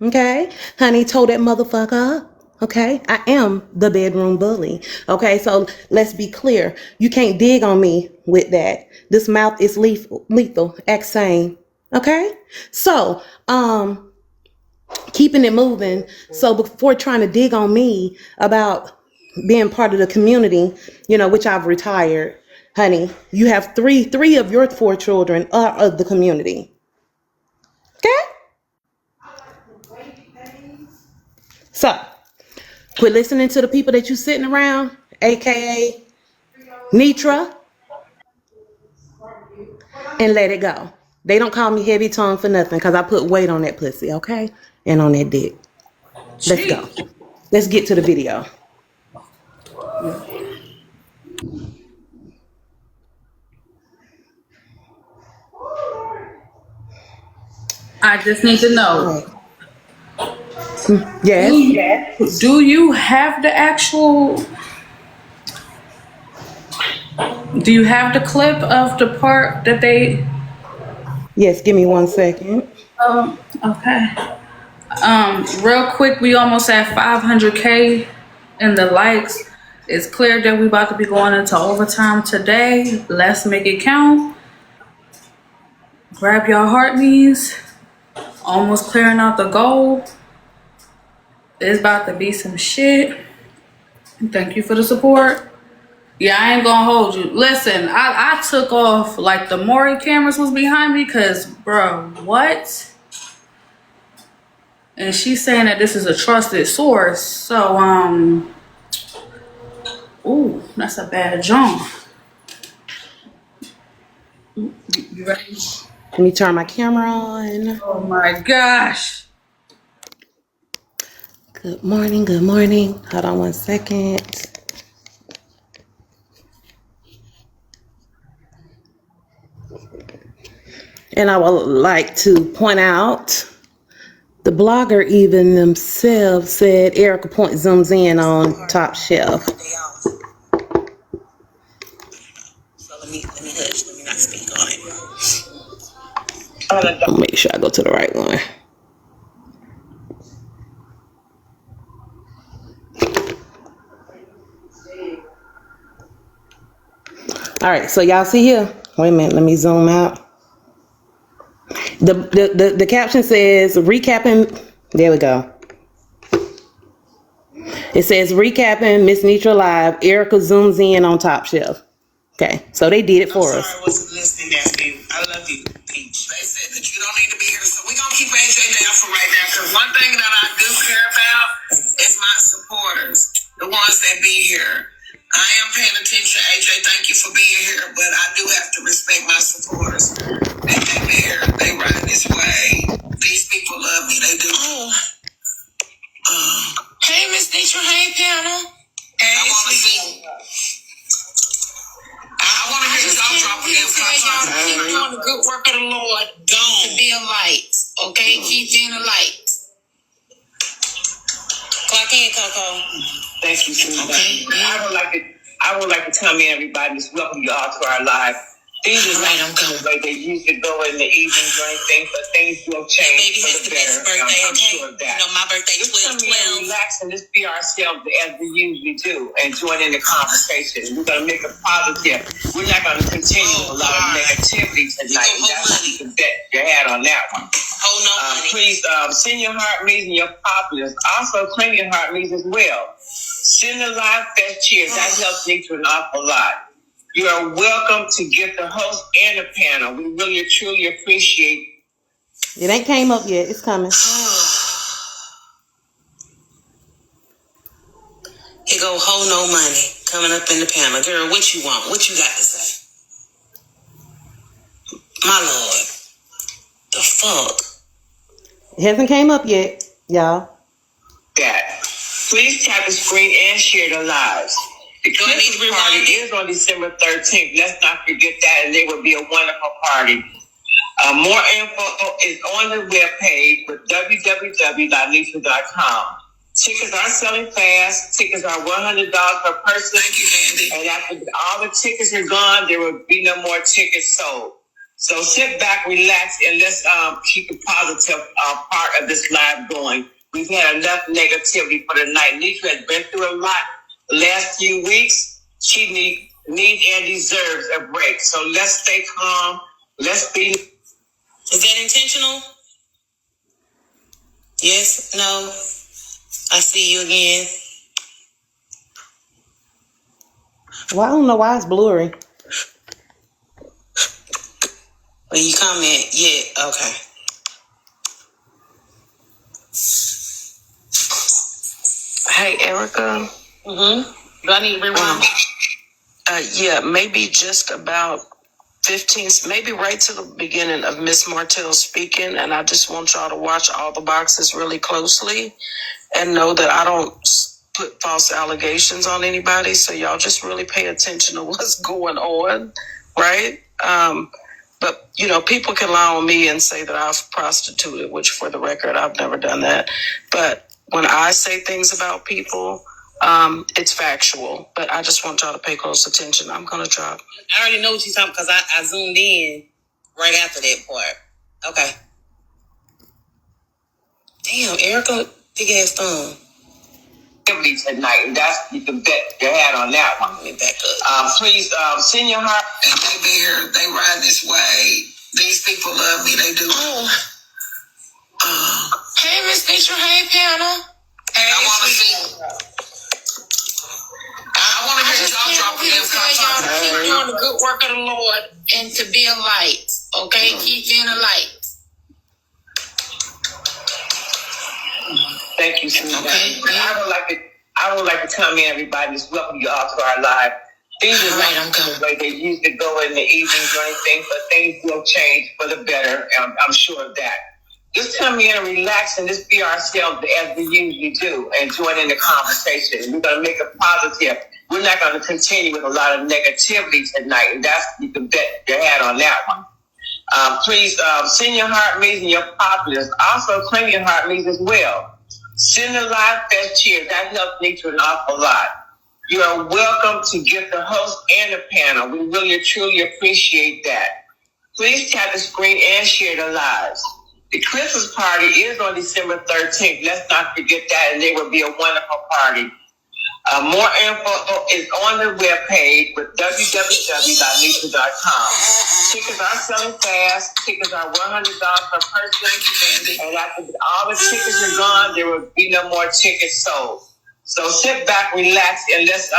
Okay, honey, told that motherfucker up. Okay, I am the bedroom bully. Okay, so let's be clear. You can't dig on me with that. This mouth is lethal. Act same. Okay, so keeping it moving. So before trying to dig on me about being part of the community, which I've retired, honey, you have three of your 4 children are of the community. Okay. So quit listening to the people that you sitting around, aka Nitra, and let it go. They don't call me heavy tongue for nothing because I put weight on that pussy, okay? And on that dick. Let's go. Let's get to the video. I just need to know. Yes. Do you have the actual? Do you have the clip of the part that they? Yes. Give me 1 second. Okay. Real quick, we almost at 500K in the likes. It's clear that we about to be going into overtime today. Let's make it count. Grab your heart knees. Almost clearing out the goal. It's about to be some shit. Thank you for the support. Yeah, I ain't gonna hold you. Listen, I took off like the Maury cameras was behind me because, bro, what? and she's saying that this is a trusted source. So, ooh, that's a bad John. You ready? Let me turn my camera on. Oh my gosh. Good morning, good morning. Hold on 1 second. And I would like to point out, the blogger even themselves said Erica Point zooms in on Top Shelf. So let me hush. Let me not speak on it. I'll make sure I go to the right one. All right, so y'all see here. Wait a minute, let me zoom out. The caption says recapping. There we go. It says recapping Miss Nitra Live. Erica zooms in on Top Shelf. Okay, so they did it for us. I wasn't listening, Nancy. I love you, Peach. They said that you don't need to be here, so we're gonna keep AJ down for right now. Because one thing that I do care about is my supporters, the ones that be here. I am paying attention, AJ. Thank you for being here, but I do have to respect my supporters. They be here. They ride this way. These people love me. They do. Hey, Miss Nitra. Hey, panel. Hey, I want to see. I want to hear y'all dropping them comments. Keep doing the good work of the Lord. To be a light. Okay? Keep being a light. Clock in, Coco. Thank you, Susan. Okay. I would like to come in, everybody. Just welcome you all to our live. Things are not the way they usually go in the evening during things, but things will change. Baby has the best birthday, I'm sure of that. You know, my birthday is 12. Come in, relax, and just be ourselves as we usually do, and join in the conversation. We're going to make it positive. We're not going to continue a lot of negativity tonight. That's what you can bet your hat on that one. Oh, no, please send your heart me's and your populars. Also, claim your heart me's as well. Send the live fest cheers. That helps me to an awful lot. You are welcome to get the host and the panel. We really, truly appreciate it. It ain't came up yet. It's coming. Here go Ho No Money coming up in the panel. Girl, what you want? What you got to say? My Lord. The fuck? It hasn't came up yet, y'all. That. Please tap the screen and share the lives. The Christmas party is on December 13th. Let's not forget that, and it will be a wonderful party. More info is on the webpage with www.nitra.com. Tickets are selling fast. Tickets are $100 per person. Thank you, Andy. And after all the tickets are gone, there will be no more tickets sold. So sit back, relax, and let's keep the positive part of this live going. We've had enough negativity for the night. Nitra has been through a lot the last few weeks. She needs and deserves a break. So let's stay calm. Let's be. Is that intentional? Yes? No? I see you again. Well, I don't know why it's blurry. When you comment, yeah, okay. Hey, Erica. Mm-hmm. Do I need to rewind? Yeah, maybe just about 15, maybe right to the beginning of Miss Martell speaking, and I just want y'all to watch all the boxes really closely and know that I don't put false allegations on anybody, so y'all just really pay attention to what's going on, right? But, you know, people can lie on me and say that I've prostituted, which for the record, I've never done that. But when I say things about people, it's factual. But I just want y'all to pay close attention. I'm going to drop. I already know what you're talking because I zoomed in right after that part. Okay. Damn, Erica, big ass thumb. Tonight, and that's you can bet your hat on that one. Let me back up. Please send your heart. And they be here. They ride this way. These people love me. They do. Hey, Miss Nitra. Hey, panel. Hey, I want to see. I want to hear y'all dropping them comments. Keep doing the good work of the Lord and to be a light. Okay, keep being a light. Thank you, Susan. Okay. I would like to come in, everybody. Just welcome you all to our live. Things are not the way they used to go in the evenings or anything, but things will change for the better. I'm sure of that. Just come in and relax and just be ourselves as we usually do and join in the conversation. We're going to make it positive. We're not going to continue with a lot of negativity tonight, and that's you can bet your hat on that one. Please send your heart me's and your populace. Also claim your heart me's as well. Send the live fest cheers. That helps me to an awful lot. You are welcome to get the host and the panel. We really truly appreciate that. Please tap the screen and share the lives. The Christmas party is on December 13th. Let's not forget that, and it will be a wonderful party. More info is on the webpage with www.nitra.com. Tickets are selling fast. Tickets are $100 per person. And after all the tickets are gone, there will be no more tickets sold. So sit back, relax, and let's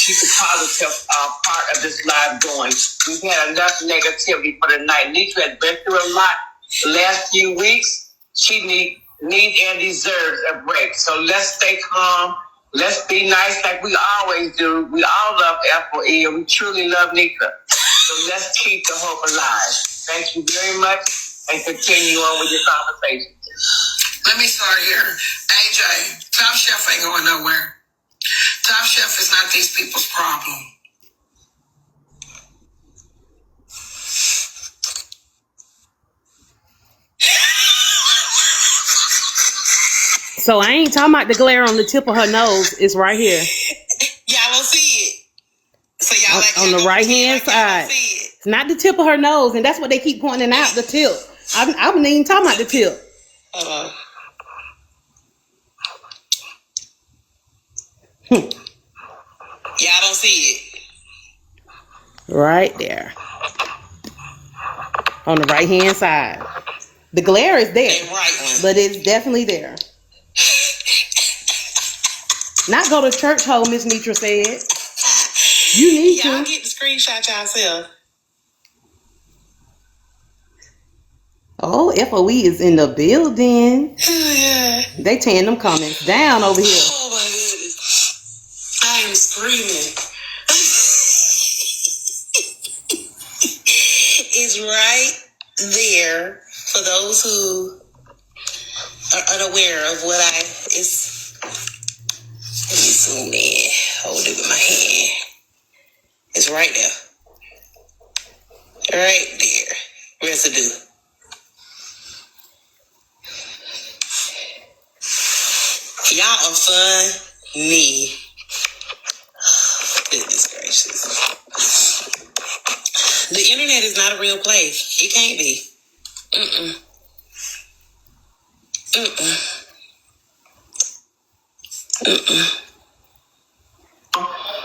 keep the positive part of this live going. We've had enough negativity for the night. Nitra has been through a lot the last few weeks. She needs and deserves a break. So let's stay calm. Let's be nice like we always do. We all love FOE and we truly love Nitra. So let's keep the hope alive. Thank you very much and continue on with your conversation. Let me start here. AJ, Top Chef ain't going nowhere. Top Chef is not these people's problem. So I ain't talking about the glare on the tip of her nose. It's right here. Y'all don't see it. So y'all on the right hand side. It's not the tip of her nose, and that's what they keep pointing out, the tip. I wasn't even talking about the tip. Hold on. Y'all don't see it. Right there. On the right hand side. The glare is there. But it's definitely there. Not go to church hole, Miss Nitra said. You need to. Y'all get the screenshot yourself. Oh, FOE is in the building. Yeah. They tearing them comments down over here. Oh my goodness. I am screaming. It's right there for those who are unaware of what let me zoom in. Hold it with my hand. It's right there. Right there. Residue. Y'all are funny. Goodness gracious. The internet is not a real place. It can't be.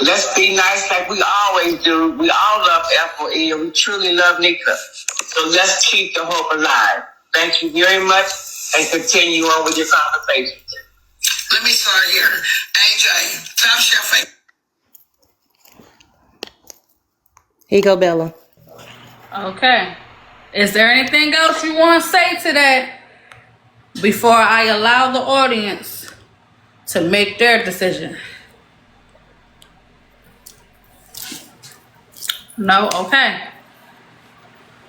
Let's be nice like we always do. We all love FOE and we truly love Nitra. So let's keep the hope alive. Thank you very much and continue on with your conversation. Let me start here. AJ, Top Chef. Here you go, Bella. Okay. Is there anything else you want to say to that before I allow the audience to make their decision? No? Okay.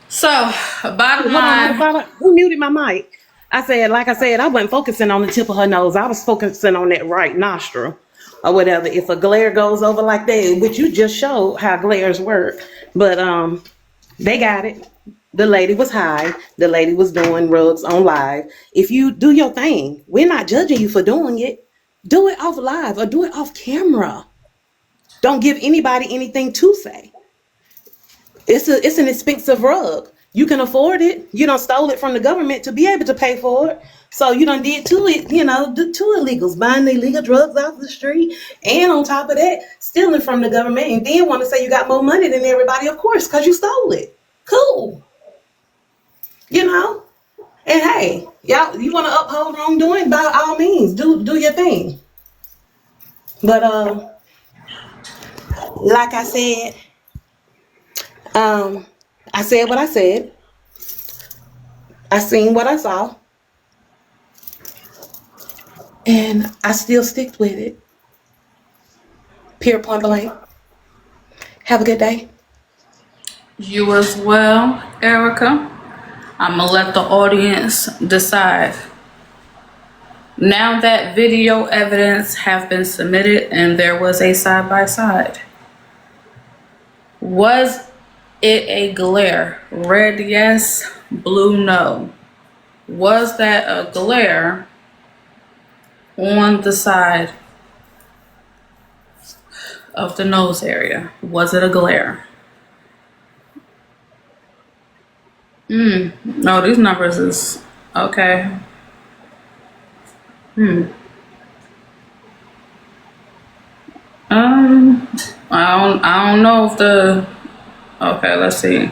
So, bottom line. Who muted my mic? Like I said, I wasn't focusing on the tip of her nose. I was focusing on that right nostril or whatever. If a glare goes over like that, which you just showed how glares work. But they got it. The lady was high. The lady was doing rubs on live. If you do your thing, we're not judging you for doing it. Do it off live or do it off camera. Don't give anybody anything to say. It's an expensive rug. You can afford it. You done stole it from the government to be able to pay for it. So you done did two illegals, buying the illegal drugs off the street. And on top of that, stealing from the government. And then want to say you got more money than everybody, of course, because you stole it. Cool. And hey, y'all, you want to uphold wrongdoing? By all means, do your thing. But like I said, I said what I said. I seen what I saw. And I still stick with it. Pure point blank. Have a good day. You as well, Erica. I'm gonna let the audience decide. Now that video evidence have been submitted and there was a side-by-side, was it a glare? Red, yes. Blue, no. Was that a glare on the side of the nose area? Was it a glare? No, these numbers is okay. I don't know if the, okay, let's see.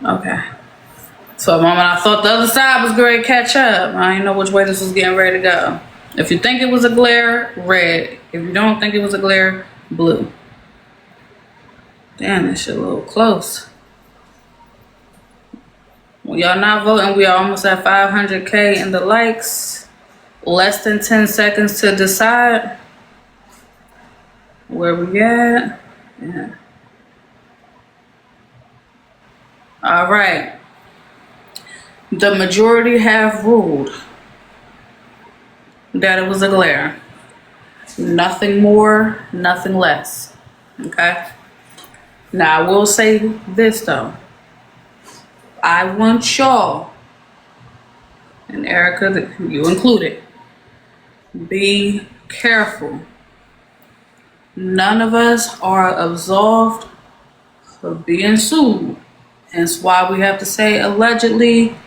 Okay. So a moment I thought the other side was going to catch up. I didn't know which way this was getting ready to go. If you think it was a glare, red. If you don't think it was a glare, blue. Damn, that shit a little close. Well, y'all not voting. We are almost at 500K in the likes. Less than 10 seconds to decide. Where we at? Yeah. All right. The majority have ruled that it was a glare. Nothing more, nothing less. Okay? Now, I will say this, though. I want y'all, and Erica, you included, be careful. None of us are absolved of being sued. Hence why we have to say allegedly.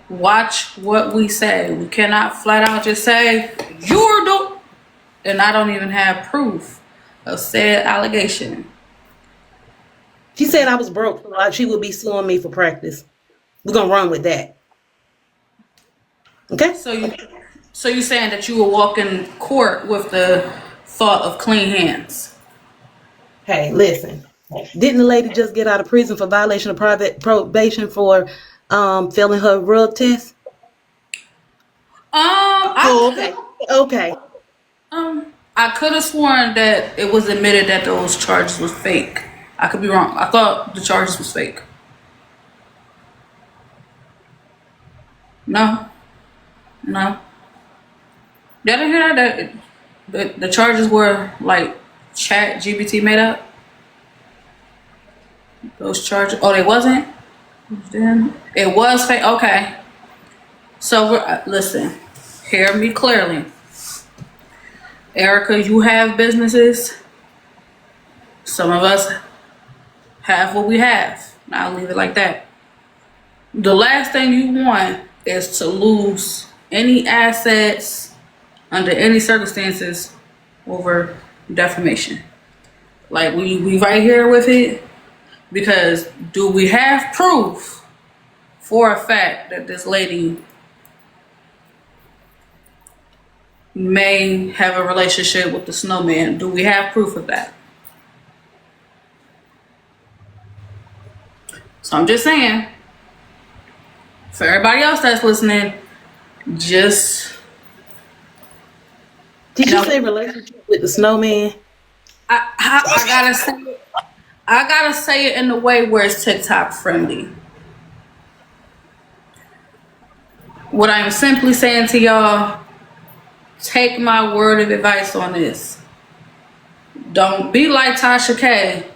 Watch what we say. We cannot flat out just say, you're the, and I don't even have proof of said allegation. She said I was broke, so she would be suing me for practice. We're gonna run with that. Okay? So you saying that you will walk in court with the thought of clean hands? Hey, listen. Didn't the lady just get out of prison for violation of private probation for failing her drug test? Okay. I could have sworn that it was admitted that those charges was fake. I could be wrong. I thought the charges was fake. No. Y'all didn't hear that the charges were like Chat GPT made up? Those charges, oh, they wasn't? Then it was fake. Okay. So listen, hear me clearly. Erica, you have businesses. Some of us have what we have. I'll leave it like that. The last thing you want is to lose any assets under any circumstances over defamation. Like we right here with it, because do we have proof for a fact that this lady may have a relationship with the snowman? Do we have proof of that? So I'm just saying, for everybody else that's listening, just... Did you say relationship with the snowman? I gotta say it in a way where it's TikTok friendly. What I'm simply saying to y'all, take my word of advice on this. Don't be like Tasha K.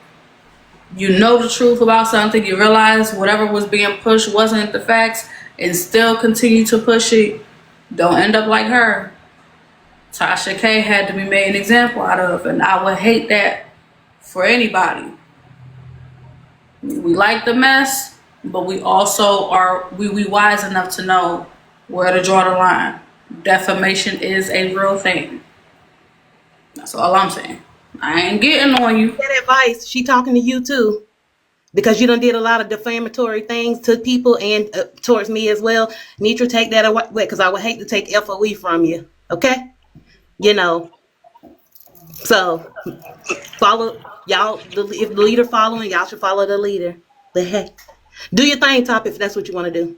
You know the truth about something, you realize whatever was being pushed wasn't the facts, and still continue to push it. Don't end up like her. Tasha K had to be made an example out of, and I would hate that for anybody. We like the mess, but we also are we wise enough to know where to draw the line. Defamation is a real thing. That's all I'm saying. I ain't getting on you. That advice, she talking to you too, because you done did a lot of defamatory things to people and towards me as well. Nitra, take that away, because I would hate to take FOE from you. Okay, you know. So follow y'all. If the leader following, y'all should follow the leader. But hey, do your thing, Top, if that's what you want to do.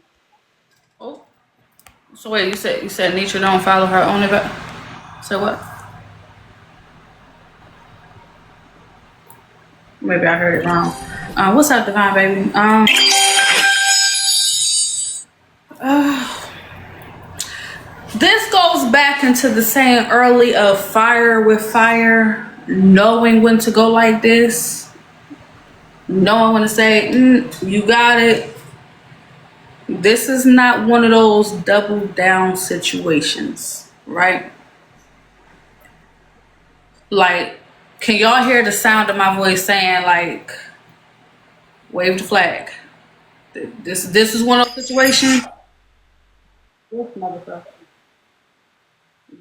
Oh, So wait, you said Nietzsche don't follow her own advice. So what? Maybe I heard it wrong. What's up, Divine Baby? This goes back into the saying early of fire with fire, knowing when to go like this, knowing when to say, you got it. This is not one of those double down situations, right? Like, can y'all hear the sound of my voice saying, like, wave the flag? This is one of those situations. This motherfucker.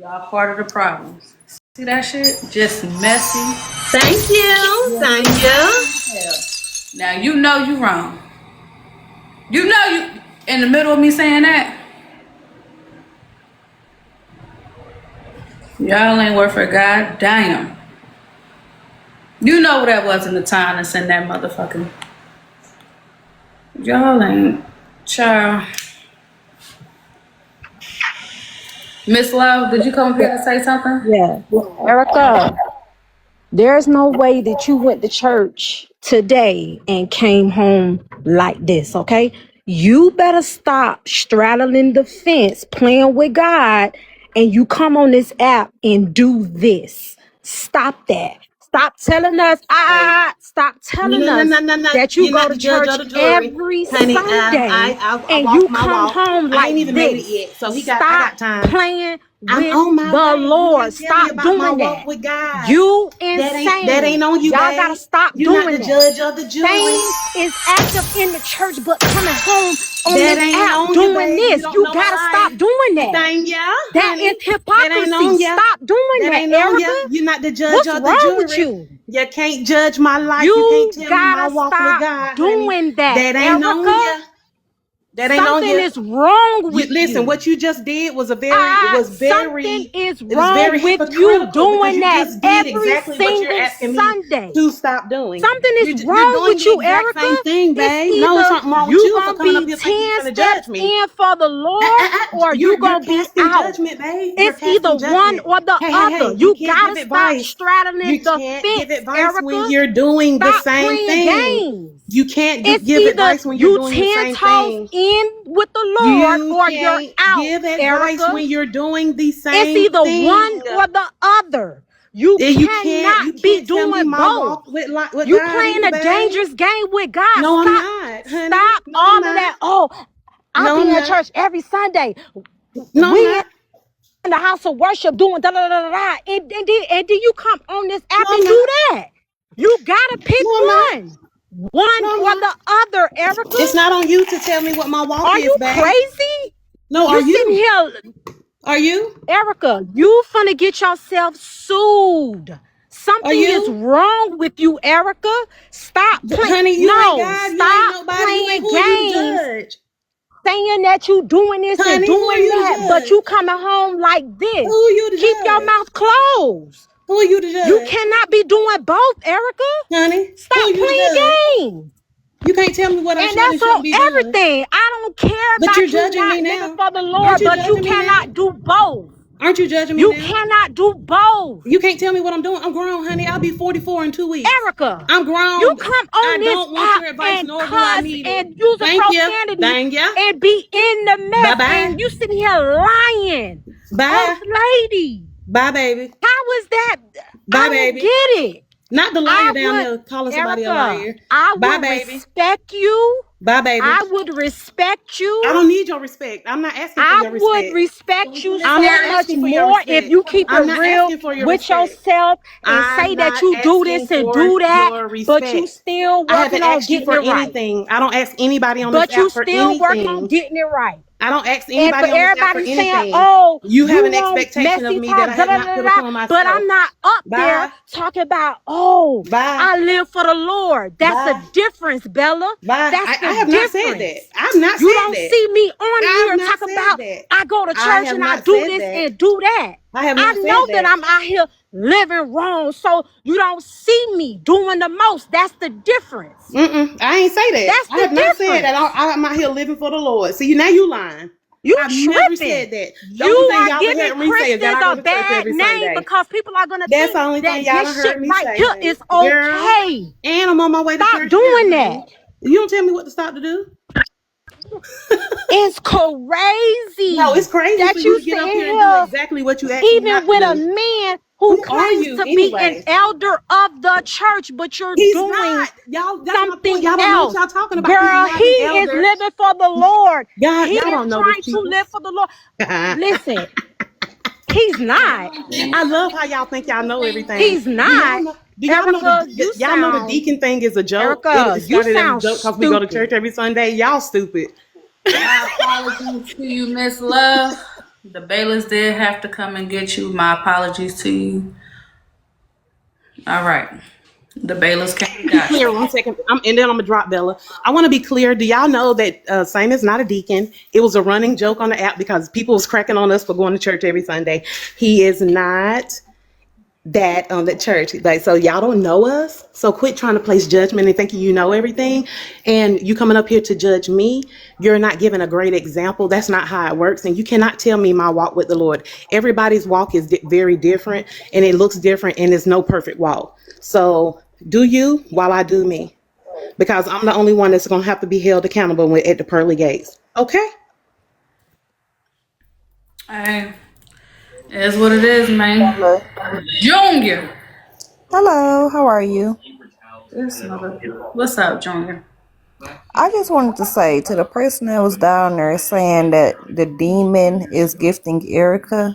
Y'all part of the problem. See that shit? Just messy. Thank you. Thank you. Now you know you wrong. You know you in the middle of me saying that. Y'all ain't worth a goddamn. You know what that was in the time to send that motherfucking. Y'all ain't, child. Miss Love, did you come up here to say something? Yeah. Erica, there's no way that you went to church today and came home like this, okay? You better stop straddling the fence, playing with God, and you come on this app and do this. Stop that. Stop telling us, stop telling us that you go to church every Sunday and you come home like this. Stop playing with the Lord. Stop doing that. You insane. That ain't on you. Y'all gotta stop doing that. Things is active in the church, but coming home on this app doing this. You gotta stop doing that. That is hypocrisy. Stop doing that, Erica. You're not the judge of the What's jury. wrong with you? You can't judge my life. You can't tell me my gotta walk with stop God. doing that, That ain't on Erica. you. That ain't on Something you. is wrong with you. Listen, what you just did was something is wrong very with you hypocritical doing because you that just did every exactly what you're single asking me Sunday. to stop doing. Something is You're wrong doing with the you, exact Erica. same thing, babe. It's No, either something wrong with you for coming up gonna here be thinking you're 10 gonna judge steps me. in for the Lord, or you gonna be casting out. judgment, babe. It's You're either casting one judgment. or the other. You You can't gotta give stop advice. straddling You the can't fence, give advice Erica. when you're doing the Stop same playing thing. games. You can't It's give either advice when you're you doing the 10 same toes thing. in with the Lord, You or you're can't out, give advice Erica. when you're doing the It's same either thing. one or the other. You You cannot be can't tell me doing my both. walk with You God playing either, a babe. dangerous game with God. No, I'm Stop. not, honey. Stop No, all I'm of not. that. Oh, I'll No, be I'm in not. church every Sunday. No, I'm We not. in the house of worship doing da da da da da. And then you come on this app No, and I'm do not. that. You gotta pick No, I'm not. one. One No, I'm or not. the other, Erica. It's not on you to tell me what my walk Are is, you babe. crazy? No, You are sitting you? here, Are you? Erica, you finna get yourself sued. Something is you? wrong with you, Erica. Stop playing. Honey, you ain't No, God. You ain't stop nobody. You ain't playing who are you to games, judge? saying that you doing this and Honey, who are doing you to that, but judge? you coming home like this. Who are you to Keep your judge? mouth closed. Who are you to You judge? cannot be doing both, Erica. Honey, who Stop are you to playing judge? games. You can't tell me what I And should and that's on shouldn't be doing. everything. I don't care But you're about you judging not me living now. for the Aren't Lord, you but you judging me now? cannot do both. Aren't you judging me You now? cannot do both. You can't tell me what I'm doing. I'm grown, honey. I'll be 44 in 2 weeks. Erica, I'm grown. you come on I this don't want your app advice, and nor do I cuss need it. and use a Thank you. profanity Thank you. and be in the mess, Bye-bye. and you sitting here lying. Bye. Lady, Bye, baby. how is that? Bye, I don't baby. get it. Not the liar down there calling somebody Erica, a liar. I Bye, would baby. respect you. Bye, baby. I would respect you. I don't need your respect. I'm not asking for I your would respect. respect you so I'm not much asking for your more respect. if you keep I'm it not real asking for your with respect. yourself and I'm say that not you do this asking and for do that, your but you respect. still I haven't working on asked you getting for it right. anything. I don't ask anybody on But this you app for still working on anything. getting it right. I don't ask And anybody for on this app for everybody saying, anything. "Oh, You have an want expectation of messy me that talk," I have not put upon myself. but I'm not up Bye. there talking about, "Oh, Bye. I live for the Lord." That's Bye. the difference, Bella. Bye. That's the I have difference. not said that. I've not You said don't that. see me on I've here not talking said about that. I go to I church have and I not do said this that. and do that. I have I not know said that that. I'm out here living wrong, so you don't see me doing the most. That's the difference. I ain't say that. That's I the have not said difference. that I'm out here living for the Lord. See, now you lying. You I've never tripping. said that. The You only thing are y'all giving heard me say is that Christians I go a to church bad every name Sunday. because people are gonna That's think the only that thing y'all done this shit heard me right say, here honey. is Girl, okay. and I'm on my way to Stop church now, doing that. honey. You don't tell me what to stop to do. It's No, crazy it's crazy for that you you to get sitting up here and do here, exactly what you asked me even not to with a do. man who Who are claims you to be an anyway? elder of the church, but you're He's doing not. Y'all, that's my point. something Y'all don't know what else. y'all talking about. He's Girl, not he an is elder. living for the Lord. Y'all, He y'all is don't know this, trying to people. live for the Lord. I Listen, he's not. love how y'all think y'all know everything. He's not. Do y'all know Erica, you y'all know the sound, deacon thing is a joke? Erica, It you started as a sound joke because we go to stupid. church every Sunday. Y'all stupid. My apologies to you, Miss Love. The Bailiffs did have to come and get you. My apologies to you. All right. The Bailiffs came and Be got clear you. 1 second. And then I'm gonna drop Bella. I want to be clear. Do y'all know that Same is not a deacon? It was a running joke on the app because people was cracking on us for going to church every Sunday. He is not that on the church. Like, so y'all don't know us. So quit trying to place judgment and thinking you know everything. And you coming up here to judge me, you're not giving a great example. That's not how it works. And you cannot tell me my walk with the Lord. Everybody's walk is very different and it looks different and it's no perfect walk. So do you while I do me. Because I'm the only one that's gonna have to be held accountable at the pearly gates. Okay? Hey, it is what it is, man. Hello. Junior. Hello, how are you? This mother. What's up, Junior? I just wanted to say to the person that was down there saying that the demon is gifting Erica,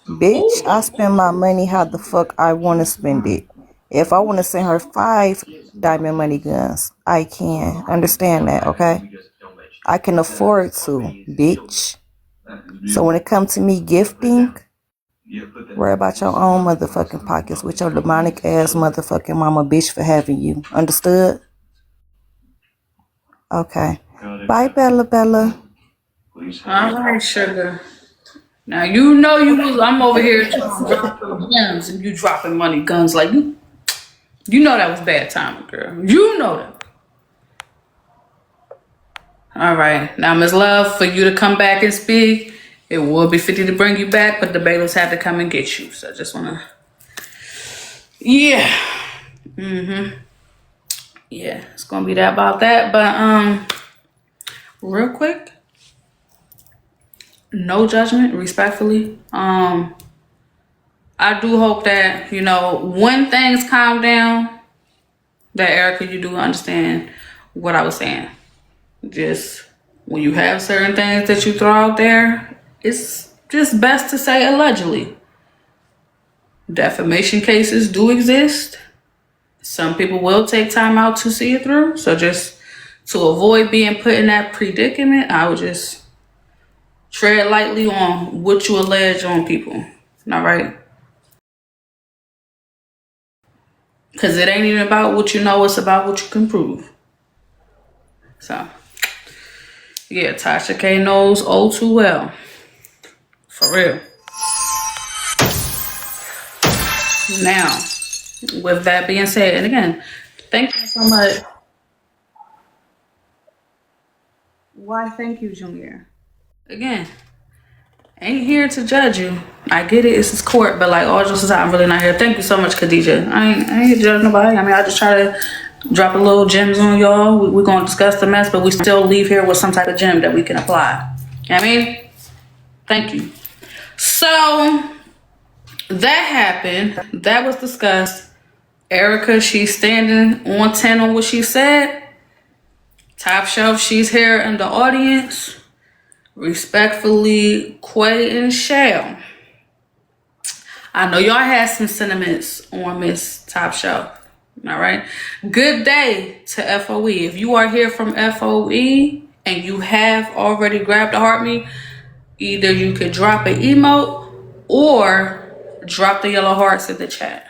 bitch, I spend my money how the fuck I want to spend it. If I want to send her 5 diamond money guns, I can. Understand that, okay? I can afford to, bitch. So when it comes to me gifting, worry about your own motherfucking pockets with your demonic ass motherfucking mama bitch for having you. Understood? Okay. Bye, Bella Bella. All right, sugar. Now you know you was. I'm over here trying to drop some gems, and you dropping money guns like you. You know that was bad timing, girl. You know that. All right, now Miss Love, for you to come back and speak, it would be 50 to bring you back, but the bailiffs had to come and get you. So I just wanna. Yeah. Yeah, it's gonna be that about that. But real quick, no judgment, respectfully. I do hope that, when things calm down, that Erica, you do understand what I was saying. Just when you have certain things that you throw out there, it's just best to say allegedly. Defamation cases do exist. Some people will take time out to see it through. So just to avoid being put in that predicament, I would just tread lightly on what you allege on people. All right? Because it ain't even about what you know, it's about what you can prove. So, yeah, Tasha K knows all too well. For real. Now, with that being said, and again, thank you so much. Why, thank you, Junior. Again, ain't here to judge you. I get it, it's his court, but like all jokes aside, I'm really not here. Thank you so much, Khadijah. I ain't here to judge nobody. I mean, I just try to drop a little gems on y'all. We're gonna discuss the mess, but we still leave here with some type of gem that we can apply. You know what I mean? Thank you. So that happened. That was discussed. Erica, she's standing on 10 on what she said. Top Shelf, she's here in the audience. Respectfully, Quay and Shell. I know y'all had some sentiments on Miss Top Shelf. All right. Good day to FOE. If you are here from FOE and you have already grabbed a heart me, either you could drop an emote or drop the yellow hearts in the chat.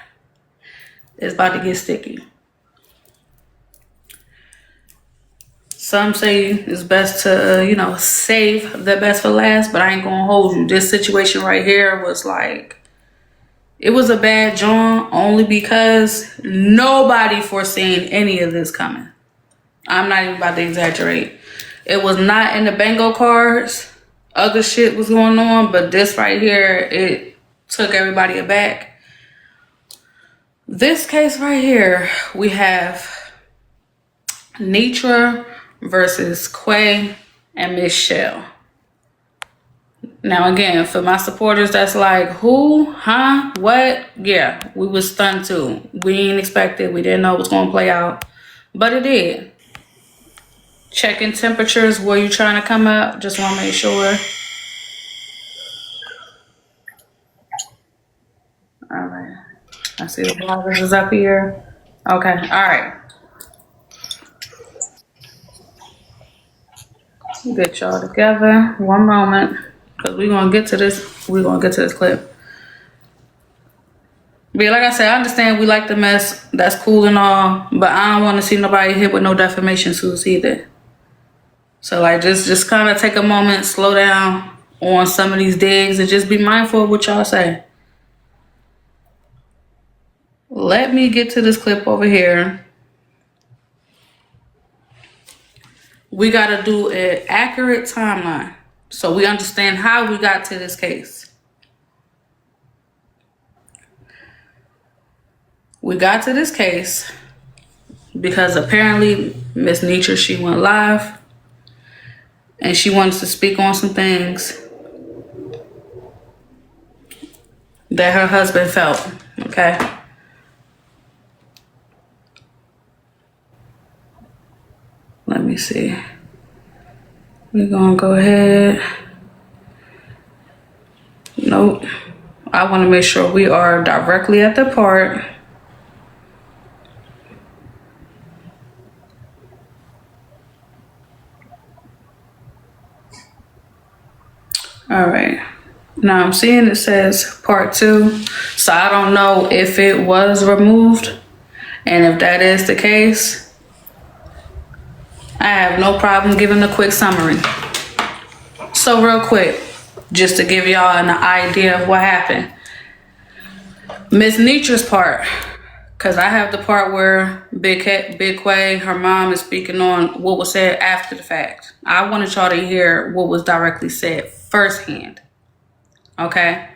It's about to get sticky. Some say it's best to, save the best for last, but I ain't gonna hold you. This situation right here was like, it was a bad joint only because nobody foreseen any of this coming. I'm not even about to exaggerate. It was not in the bingo cards other shit was going on, but this right here, it took everybody aback. This case right here, we have Nitra versus Quay and Michelle. Now again, for my supporters that's like, who? Huh? What? Yeah, we was stunned too. We didn't expect it. We didn't know it was going to play out. But it did. Checking temperatures. Were you trying to come up? Just want to make sure. All right. I see the bloggers is up here. Okay. All right. Get y'all together. One moment. Because we're going to get to this. We're going to get to this clip. But yeah, like I said, I understand we like the mess. That's cool and all. But I don't want to see nobody hit with no defamation suits either. So like just kind of take a moment, slow down on some of these digs, and just be mindful of what y'all say. Let me get to this clip over here. We got to do an accurate timeline so we understand how we got to this case. We got to this case because apparently Miss Nitra, she went live and she wants to speak on some things that her husband felt, okay? Let me see. We're gonna go ahead. Nope. I want to make sure we are directly at the part. All right. Now I'm seeing it says part 2. So I don't know if it was removed. And if that is the case, I have no problem giving a quick summary. So real quick, just to give y'all an idea of what happened. Miss Nitra's part, because I have the part where Big Quay, her mom, is speaking on what was said after the fact. I wanted y'all to hear what was directly said firsthand. Okay?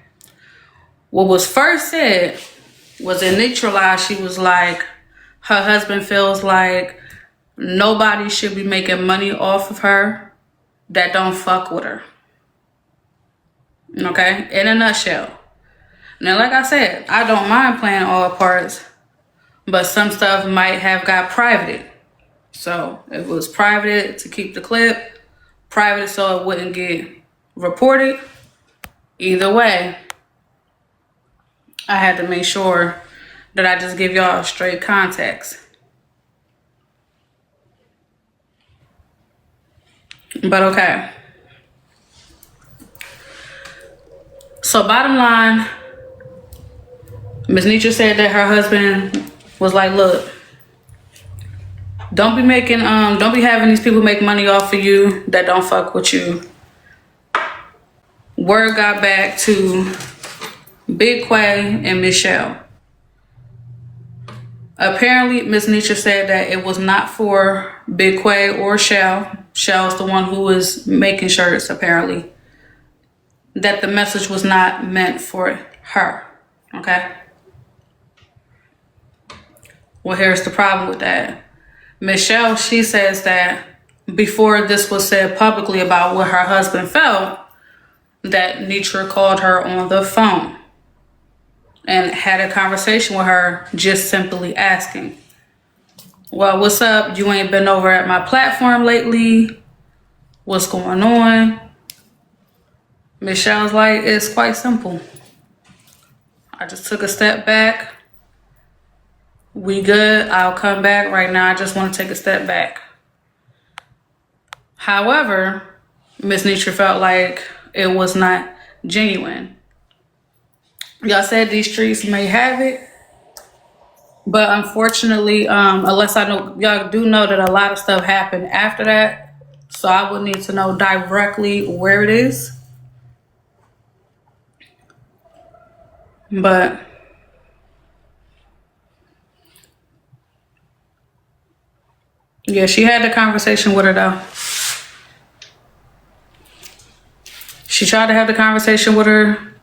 What was first said was in Nitra Live, she was like, her husband feels like nobody should be making money off of her that don't fuck with her. Okay? In a nutshell. Now, like I said, I don't mind playing all parts, but some stuff might have got privated. So if it was privated to keep the clip, privated so it wouldn't get reported, either way, I had to make sure that I just give y'all straight context. But okay. So bottom line, Ms. Nitra said that her husband was like, look, don't be having these people make money off of you that don't fuck with you. Word got back to Big Quay and Michelle. Apparently, Ms. Nitra said that it was not for Big Quay or Shell. Shell's the one who was making shirts, apparently. That the message was not meant for her. Okay? Well, here's the problem with that. Michelle, she says that before this was said publicly about what her husband felt, that Nitra called her on the phone and had a conversation with her, just simply asking, well, what's up? You ain't been over at my platform lately. What's going on? Michelle's like, it's quite simple. I just took a step back. We good. I'll come back. Right now, I just want to take a step back. However, Miss Nitra felt like it was not genuine. Y'all said these streets may have it, but unfortunately, unless I know, y'all do know that a lot of stuff happened after that. So I would need to know directly where it is. But yeah, she had the conversation with her though. She tried to have the conversation with her.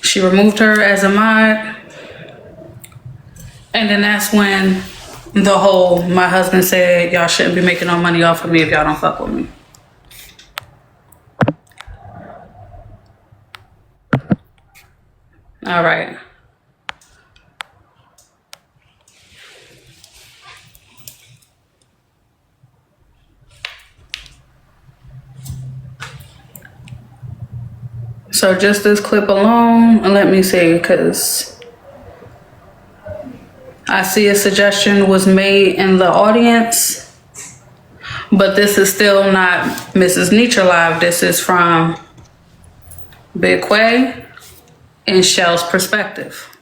She removed her as a mod. And then that's when the whole, my husband said, y'all shouldn't be making no money off of me if y'all don't fuck with me. All right. So just this clip alone, and let me see, because I see a suggestion was made in the audience, but this is still not Mrs. Nietzsche Live. This is from Big Quay and Shell's perspective.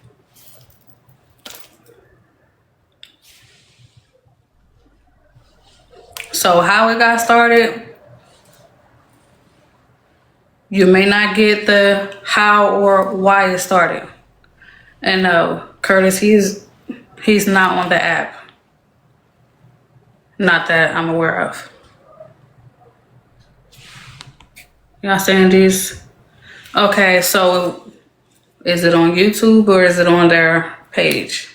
So how it got started, you may not get the how or why it started. And no, Curtis, he's not on the app. Not that I'm aware of. You understand these? Okay, so is it on YouTube or is it on their page?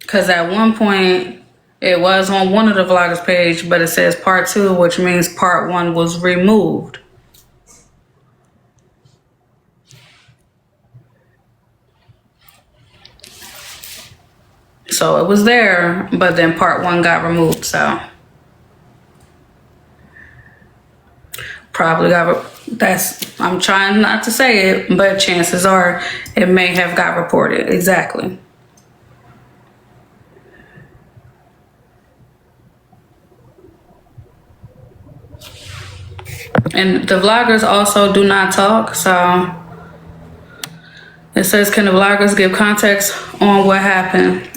Because at one point, it was on one of the vloggers' page, but it says part 2, which means part 1 was removed. So it was there, but then part 1 got removed, so. Probably I'm trying not to say it, but chances are it may have got reported, exactly. And the vloggers also do not talk, so it says, can the vloggers give context on what happened?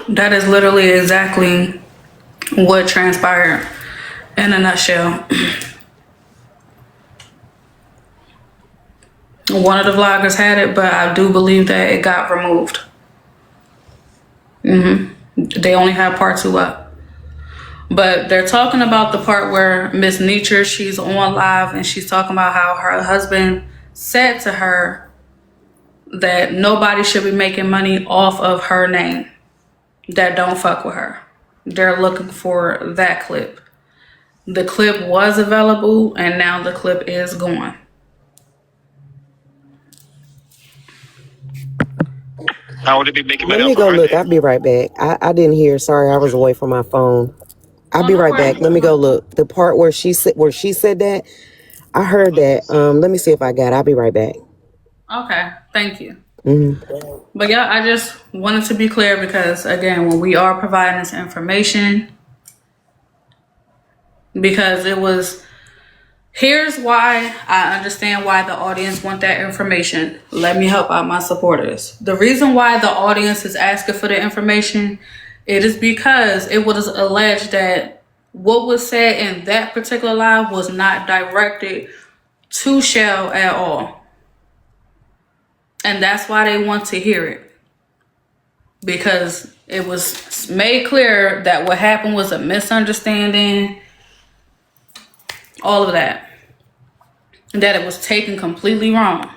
That is literally exactly what transpired in a nutshell. One of the vloggers had it, but I do believe that it got removed. They only have part 2 up. But they're talking about the part where Miss Nietzsche, she's on live and she's talking about how her husband said to her that nobody should be making money off of her name that don't fuck with her. They're looking for that clip. The clip was available and now the clip is gone. How would it be making money Let me off go of her look. name? I'll be right back. I didn't hear. Sorry, I was away from my phone. I'll be right back. Let me go look. The part where she said that, I heard that. Let me see if I got it. I'll be right back. Okay, thank you. But yeah, I just wanted to be clear because again, when we are providing this information, because it was, here's why I understand why the audience want that information. Let me help out my supporters. The reason why the audience is asking for the information, it is because it was alleged that what was said in that particular live was not directed to Shell at all. And that's why they want to hear it. Because it was made clear that what happened was a misunderstanding. All of that. That it was taken completely wrong.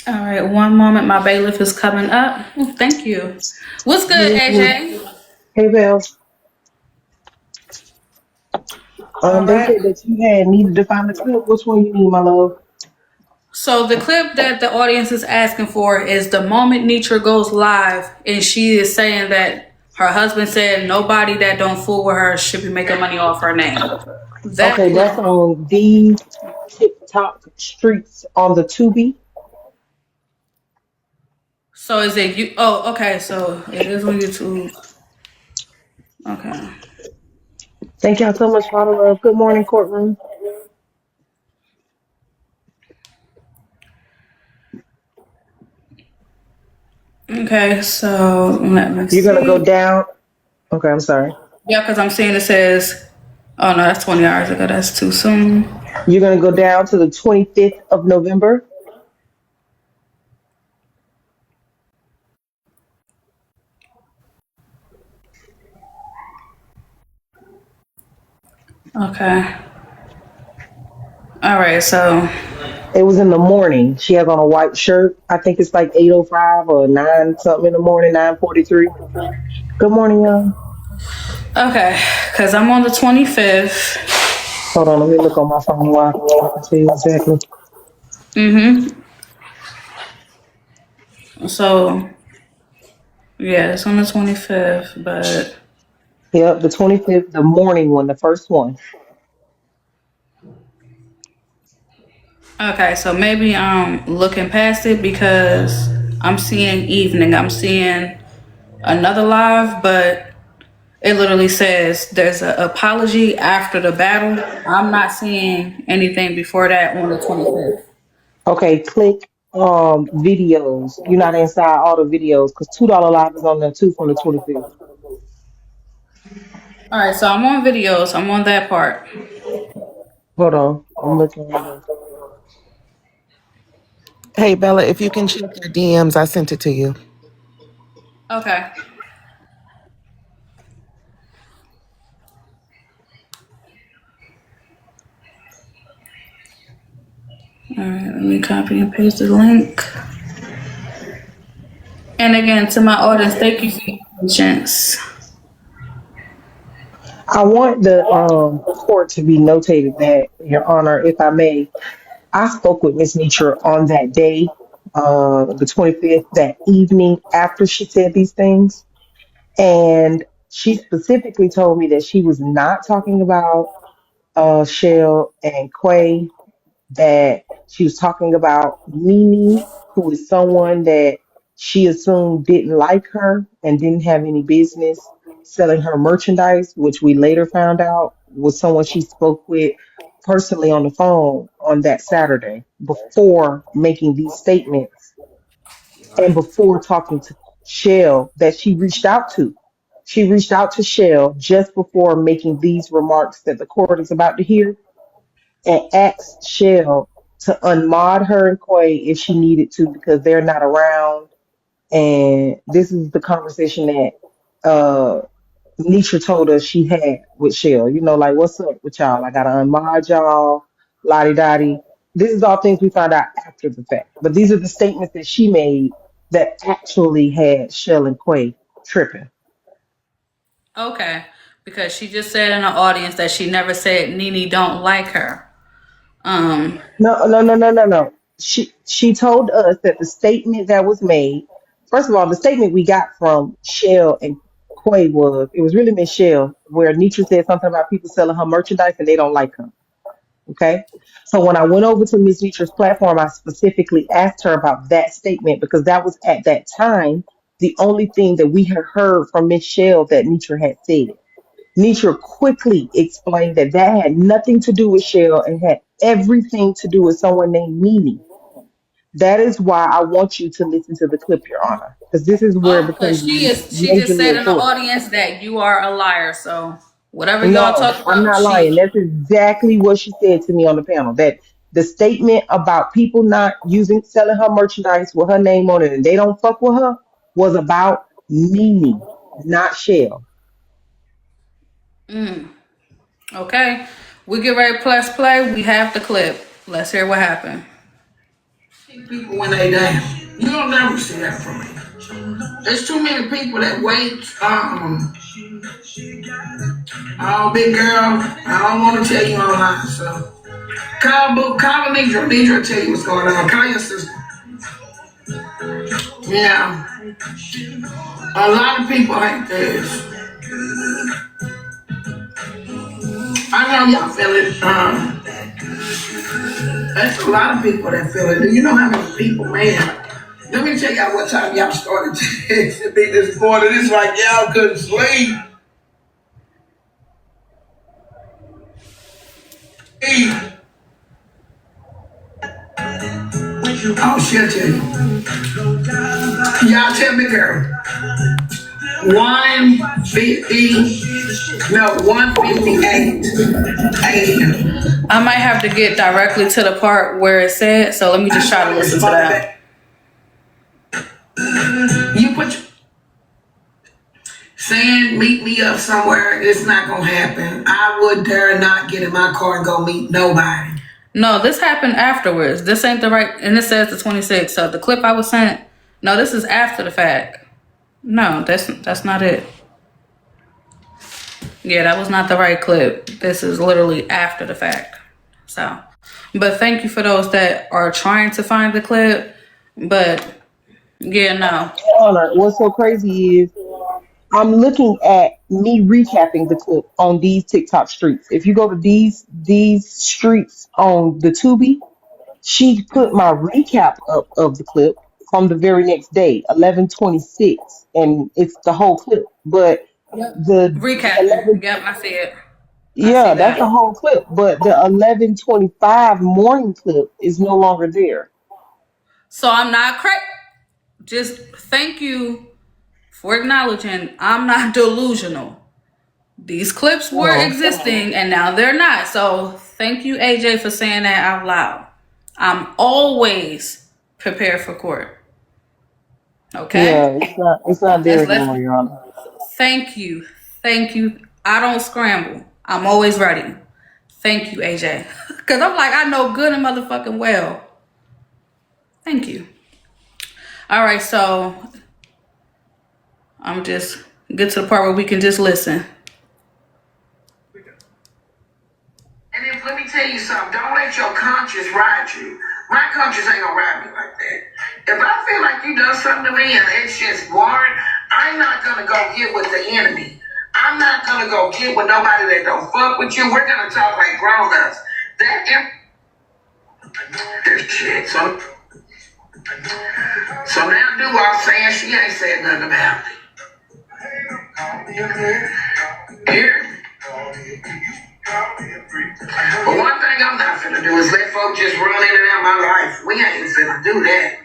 All right, one moment. My bailiff is coming up. Oh, thank you. What's good, AJ? Hey, Bells. They said that you had needed to find the clip. Which one you need, my love? So the clip that the audience is asking for is the moment Nietzsche goes live and she is saying that her husband said nobody that don't fool with her should be making money off her name. Okay, that's on the TikTok streets on the Tubi. So is it you? Oh, okay. So it is on YouTube. Okay. Thank y'all so much for the love. Good morning, courtroom. Okay, so let me see. You're gonna go down. Okay, I'm sorry. Yeah, because I'm seeing it says, oh no, that's 20 hours ago. That's too soon. You're gonna go down to the 25th of November. Okay. All right. So, It was in the morning. She has on a white shirt. I think it's like 8:05 or 9 something in the morning, 9:43. Good morning, y'all. okay, because I'm on the 25th. Hold on, let me look on my phone while I can tell you exactly. So, yeah, it's on the 25th, but Yep, the 25th, the morning one, the first one. okay, so maybe I'm looking past it because I'm seeing evening. I'm seeing another live, but it literally says there's an apology after the battle. I'm not seeing anything before that on the 25th. Okay, click videos. You're not inside all the videos because $2 live is on there too from the 25th. All right, so I'm on videos. I'm on that part. Hold on, I'm looking at it. Hey Bella, if you can check your DMs, I sent it to you. Okay. All right, let me copy and paste the link. And again, to my audience, thank you for your patience. I want the court to be notated that, Your Honor, if I may, I spoke with Miss Nietzsche on that day, the 25th, that evening after she said these things. And she specifically told me that she was not talking about Shell and Quay, that she was talking about Mimi, who is someone that she assumed didn't like her and didn't have any business selling her merchandise, which we later found out was someone she spoke with personally on the phone on that Saturday before making these statements and before talking to Shell that she reached out to. She reached out to Shell just before making these remarks that the court is about to hear and asked Shell to unmod her and Quay if she needed to because they're not around. And this is the conversation that Nisha told us she had with Shell. You know, like, what's up with y'all? I got to unmod y'all, lottie dottie. This is all things we found out after the fact. But these are the statements that she made that actually had Shell and Quay tripping. Okay, because she just said in the audience that she never said Nene don't like her. No. She told us that the statement that was made, first of all, the statement we got from Shell and Quay was, it was really Miss Shell, where Nietzsche said something about people selling her merchandise and they don't like her. Okay. So when I went over to Miss Nietzsche's platform, I specifically asked her about that statement because that was at that time the only thing that we had heard from Miss Shell that Nietzsche had said. Nietzsche quickly explained that that had nothing to do with Shell and had everything to do with someone named Mimi. That is why I want you to listen to the clip, Your Honor, because this is where it Oh, but becomes she just majorly said in the important. audience that you are a liar. So whatever y'all No, talk I'm about, not lying. That's exactly what she said to me on the panel. That the statement about people not selling her merchandise with her name on it and they don't fuck with her was about Mimi, not Shell. okay. We get ready to press play. We have the clip. Let's hear what happened. People when they down. You don't never see that from me. There's too many people that wait. Oh, big girl, I don't want to tell you online, so call Nidra. Nidra will tell you what's going on. Call your sister. Yeah, a lot of people like this. I know y'all feel it. There's a lot of people that feel it. Do you know how many people, man? Let me tell y'all what time y'all started to be this morning. It's like y'all couldn't sleep. Oh, she'll tell you. Y'all tell me, girl. 1:58 a.m. I might have to get directly to the part where it said, so let me just try to listen to that. You put saying meet me up somewhere, it's not gonna happen. I would dare not get in my car and go meet nobody. No, this happened afterwards. This ain't the right, and it says the 26th. So the clip I was sent, no, this is after the fact. No, that's not it. Yeah, that was not the right clip. This is literally after the fact. So, but thank you for those that are trying to find the clip. But yeah, no. Honor, what's so crazy is I'm looking at me recapping the clip on these TikTok streets. If you go to these streets on the Tubi, she put my recap up of the clip from the very next day, 11:26, and it's the whole clip. But the Recap. 11, Yep, I see it. I yeah, see that's that. the whole clip. But the 11:25 morning clip is no longer there. So I'm not crazy. Just thank you for acknowledging I'm not delusional. These clips were Oh, existing and now they're not. So thank you, AJ, for saying that out loud. I'm always prepared for court. Okay? yeah, it's not there Let's anymore, Your Honor. thank you. Thank you. I don't scramble. I'm always ready. Thank you, AJ. Cause I'm like, I know good and motherfucking well. Thank you. All right, so I'm just get to the part where we can just listen. And if let me tell you something, don't let your conscience ride you. My conscience ain't gonna ride me like that. If I feel like you done something to me and it's just warrant, I'm not gonna go get with the enemy. I'm not gonna go get with nobody that don't fuck with you. We're gonna talk like grown-ups. This shit, so now Duwop saying she ain't said nothing about it. Here. But one thing I'm not finna do is let folks just run in and out of my life. We ain't finna do that.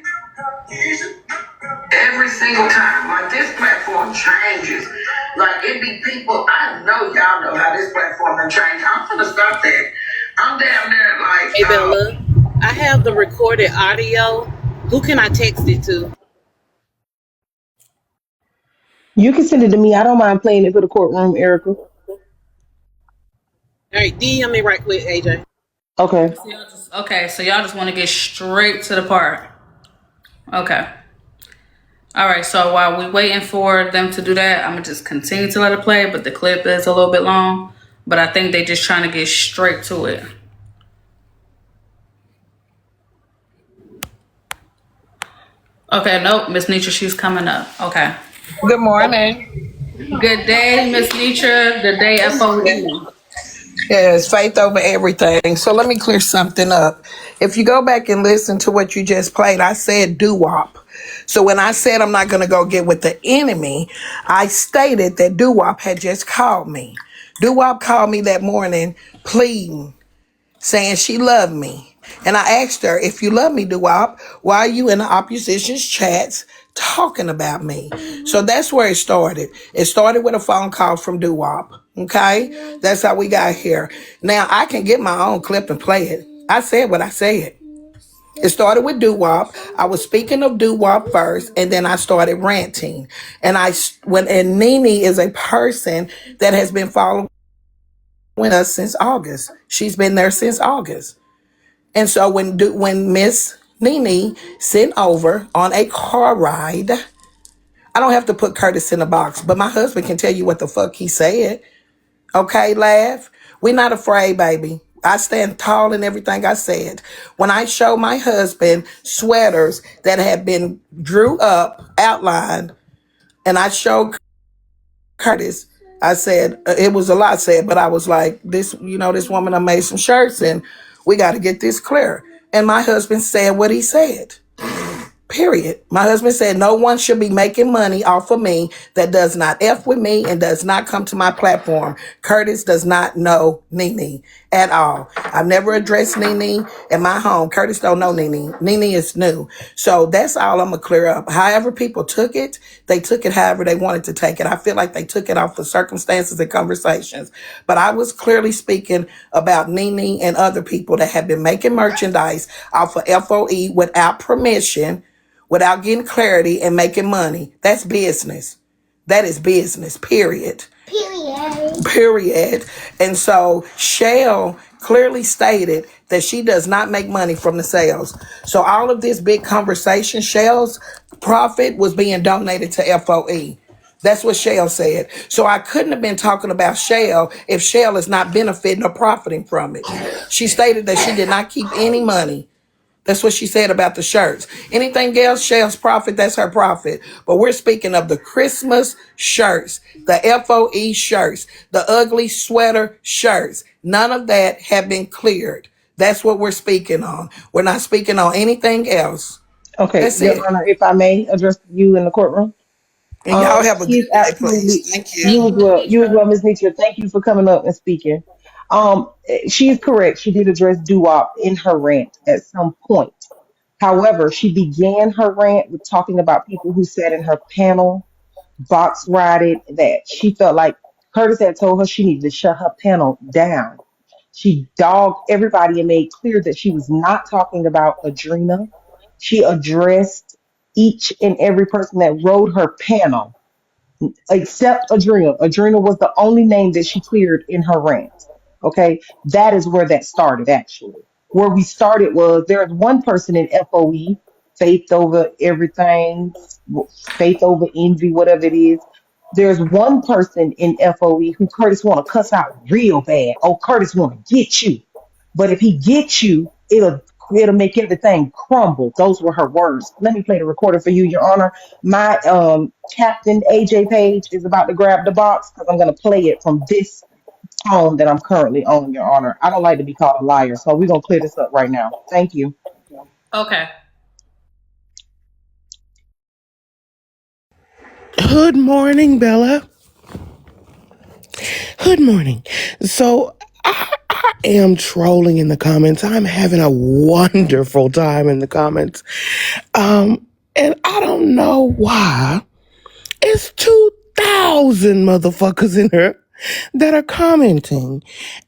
Every single time, like this platform changes. Like it be people, I know y'all know how this platform done changed. I'm finna stop that. I'm down there like Hey Bella, I have the recorded audio. Who can I text it to? You can send it to me. I don't mind playing it for the courtroom, Erica. All right, DM me right quick, AJ. Okay. Okay, so y'all just want to get straight to the part. Okay. All right, so while we're waiting for them to do that, I'm going to just continue to let it play, but the clip is a little bit long. But I think they're just trying to get straight to it. Okay, nope, Miss Nitra, she's coming up. Okay. Good morning. Good day, Miss Nitra. Good day, FOE. Yes, faith over everything. So let me clear something up. If you go back and listen to what you just played, I said doo-wop. So when I said I'm not going to go get with the enemy, I stated that doo-wop had just called me. Doo-wop called me that morning pleading, saying she loved me. And I asked her, if you love me, Doo-wop, why are you in the opposition's chats talking about me? So that's where it started. It started with a phone call from Doo-wop. Okay? That's how we got here. Now, I can get my own clip and play it. I said what I said. It started with Doo-wop. I was speaking of Doo-wop first, and then I started ranting. And Nene is a person that has been following us since August. She's been there since August. And so when Miss Nene sent over on a car ride, I don't have to put Curtis in a box, but my husband can tell you what the fuck he said. Okay, laugh. We're not afraid, baby. I stand tall in everything I said. When I show my husband sweaters that have been drew up, outlined, and I show Curtis, I said, it was a lot said, but I was like, this woman done made some shirts and we got to get this clear. And my husband said what he said. Period. My husband said no one should be making money off of me that does not F with me and does not come to my platform. Curtis does not know Nene. at all. I've never addressed Nene in my home. Curtis don't know Nene. Nene is new. So that's all I'm going to clear up. However people took it, they took it however they wanted to take it. I feel like they took it off the circumstances and conversations. But I was clearly speaking about Nene and other people that have been making merchandise off of FOE without permission, without getting clarity and making money. That's business. That is business, period. Period. And so Shell clearly stated that she does not make money from the sales. So all of this big conversation, Shell's profit was being donated to FOE. That's what Shell said. So I couldn't have been talking about Shell if Shell is not benefiting or profiting from it. She stated that she did not keep any money. That's what she said about the shirts. Anything else, Shell's profit, that's her profit. But we're speaking of the Christmas shirts, the FOE shirts, the ugly sweater shirts. None of that have been cleared. That's what we're speaking on. We're not speaking on anything else. Okay, That's Your it. Honor, if I may address you in the courtroom. And y'all have a She good is day, please. absolutely, Thank you you. as well. You as well, Ms. Nitra. Thank you for coming up and speaking. She is correct. She did address doo-wop in her rant at some point. However, she began her rant with talking about people who sat in her panel, box rided, that she felt like Curtis had told her she needed to shut her panel down. She dogged everybody and made clear that she was not talking about Adrena. She addressed each and every person that rode her panel except Adrena. Adrena was the only name that she cleared in her rant. Okay, that is where that started. Actually, where we started was there's one person in FOE, faith over everything, faith over envy, whatever it is. There's one person in FOE who Curtis want to cuss out real bad. Oh, Curtis want to get you, but if he gets you, it'll make everything crumble. Those were her words. Let me play the recording for you, Your Honor. My Captain AJ Page is about to grab the box because I'm going to play it from this phone that I'm currently on, Your Honor. I don't like to be called a liar, so we're going to clear this up right now. Thank you. Okay. Good morning, Bella. Good morning. So I am trolling in the comments. I'm having a wonderful time in the comments. And I don't know why. It's 2,000 motherfuckers in here that are commenting.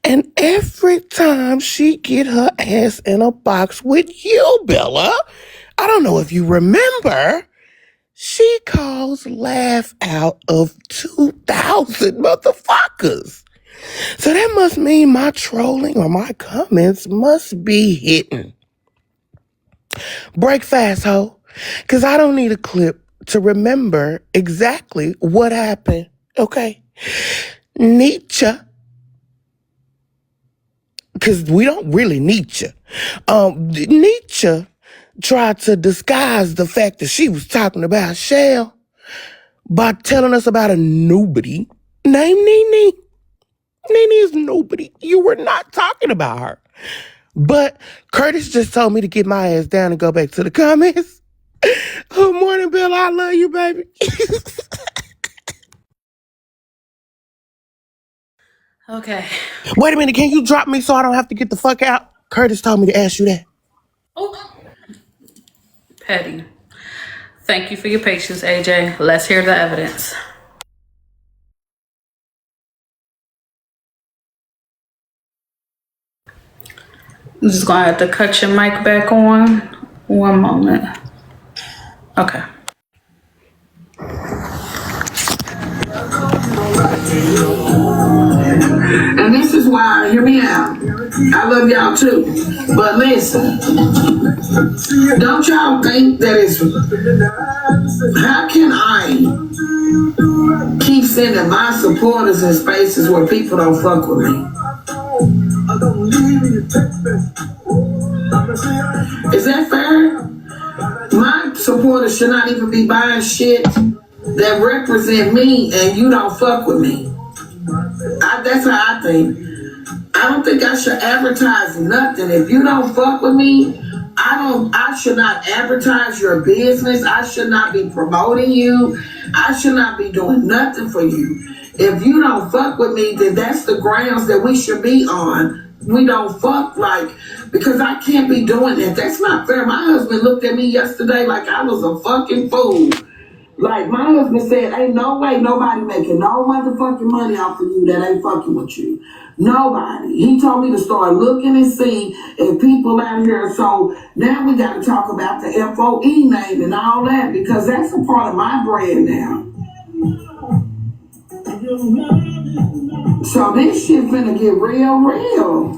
And every time she get her ass in a box with you, Bella, I don't know if you remember, she calls laugh out of 2,000 motherfuckers. So that must mean my trolling or my comments must be hitting. Break fast, ho. Because I don't need a clip to remember exactly what happened. Okay? Nietzsche. Because we don't really Nietzsche. Nietzsche tried to disguise the fact that she was talking about Shell by telling us about a nobody named Nene. Nene is nobody. You were not talking about her. But Curtis just told me to get my ass down and go back to the comments. Good morning, Bill. I love you, baby. Okay. Wait a minute. Can you drop me so I don't have to get the fuck out? Curtis told me to ask you that. Oh, petty. Thank you for your patience, AJ. Let's hear the evidence. I'm just gonna have to cut your mic back on. One moment. Okay. And this is why, hear me out. I love y'all too. But listen, don't y'all think that it's, how can I keep sending my supporters in spaces where people don't fuck with me? Is that fair? My supporters should not even be buying shit that represent me and you don't fuck with me. That's how I think. I don't think I should advertise nothing. If you don't fuck with me, I should not advertise your business. I should not be promoting you. I should not be doing nothing for you. If you don't fuck with me, then that's the grounds that we should be on we don't fuck, like, because I can't be doing that. That's not fair. My husband looked at me yesterday like I was a fucking fool. Like, my husband said, ain't no way nobody making no motherfucking money off of you that ain't fucking with you. Nobody. He told me to start looking and see if people out here. So now we got to talk about the FOE name and all that, because that's a part of my brand now. So this shit finna get real.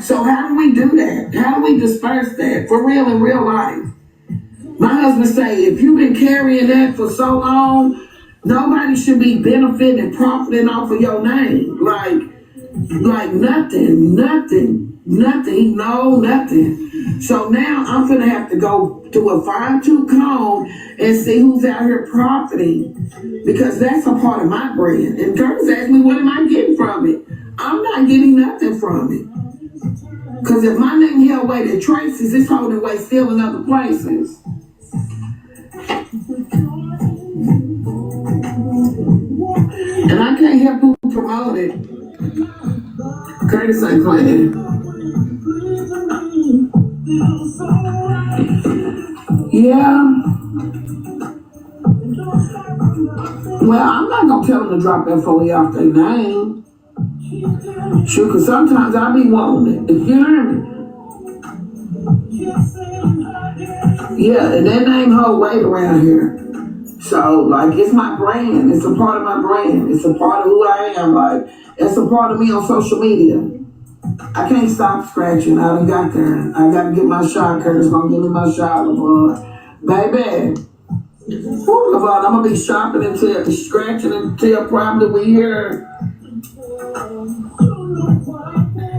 So how do we do that? How do we disperse that for real in real life? My husband say, if you've been carrying that for so long, nobody should be benefiting and profiting off of your name. Like nothing. No, nothing. So now I'm gonna have to go do a fine-tooth comb and see who's out here profiting, because that's a part of my brand. And Curtis asked me, what am I getting from it? I'm not getting nothing from it. Because if my name held weight at Tracy's, it's holding weight still in other places. And I can't help who promote it. Curtis ain't playing. Yeah. Well, I'm not gonna tell them to drop FOE off their name. Sure, because sometimes I be wanting it. You hear me? Yeah, and that name hold weight around here. So, like, it's my brand. It's a part of my brand. It's a part of who I am. Like, it's a part of me on social media. I can't stop scratching. I done got there. I got to get my shot. Curtis gonna give me my shot, LeVon. Baby. Ooh, LeVon, I'm going to be shopping until, scratching until probably we hear.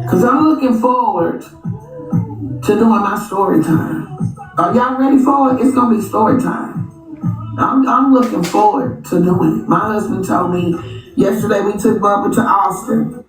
Because I'm looking forward to doing my story time. Are y'all ready for it? It's going to be story time. I'm looking forward to doing it. My husband told me yesterday we took Bubba to Austin.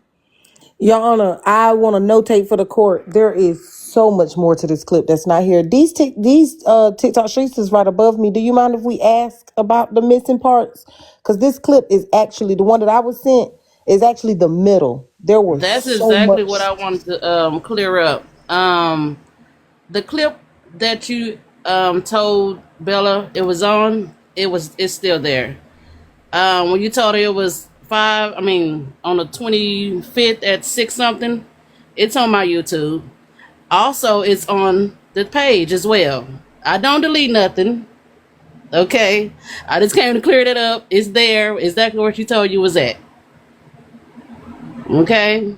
Your Honor, I want to notate for the court, there is so much more to this clip that's not here. These TikTok streets is right above me. Do you mind if we ask about the missing parts? Because this clip is actually, the one that I was sent, is actually the middle. There was That's so exactly much. what I wanted to clear up. The clip that you told Bella it was on, it's still there. When you told her it was on the 25th at 6 something, it's on my YouTube. Also, it's on the page as well. I don't delete nothing. Okay, I just came to clear that up. It's there, exactly where she told you was at. Okay,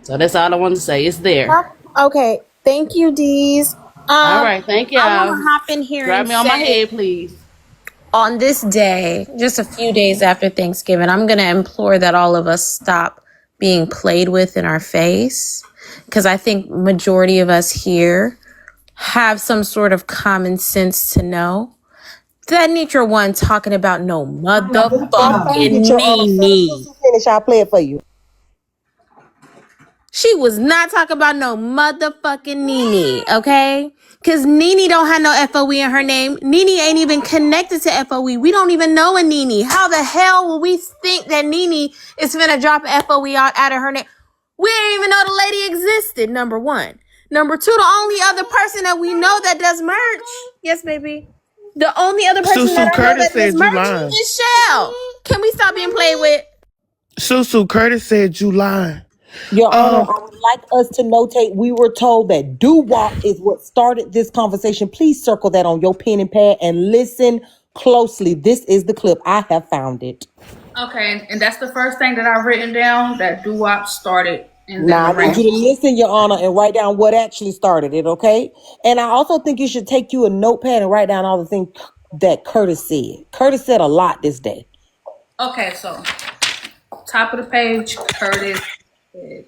so that's all I wanted to say. It's there. Okay, thank you, Deez. All right, thank y'all. I want to hop in here Grab and me on my say, head, please. on this day, just a few days after Thanksgiving, I'm going to implore that all of us stop being played with in our face, because I think majority of us here have some sort of common sense to know that Nitra wasn't talking about no motherfucking Nene. Finish, I'll play it for you. She was not talking about no motherfucking Nene, okay? Because Nene don't have no FOE in her name. Nene ain't even connected to FOE. We don't even know a Nene. How the hell will we think that Nene is finna drop an FOE out of her name? We didn't even know the lady existed, number one. Number two, the only other person that we know that does merch. Yes, baby. The only other person Susu that I know Curtis that does said you merch lying. is Shell. Can we stop being played with? Susu Curtis said you lying. Your Honor, I would like us to notate, we were told that doo-wop is what started this conversation. Please circle that on your pen and pad and listen closely. This is the clip. I have found it. Okay, and that's the first thing that I've written down, that doo-wop started. And Now, I need you to listen, Your Honor, and write down what actually started it, okay? And I also think you should take you a notepad and write down all the things that Curtis said. Curtis said a lot this day. Okay, so top of the page, Curtis. Okay.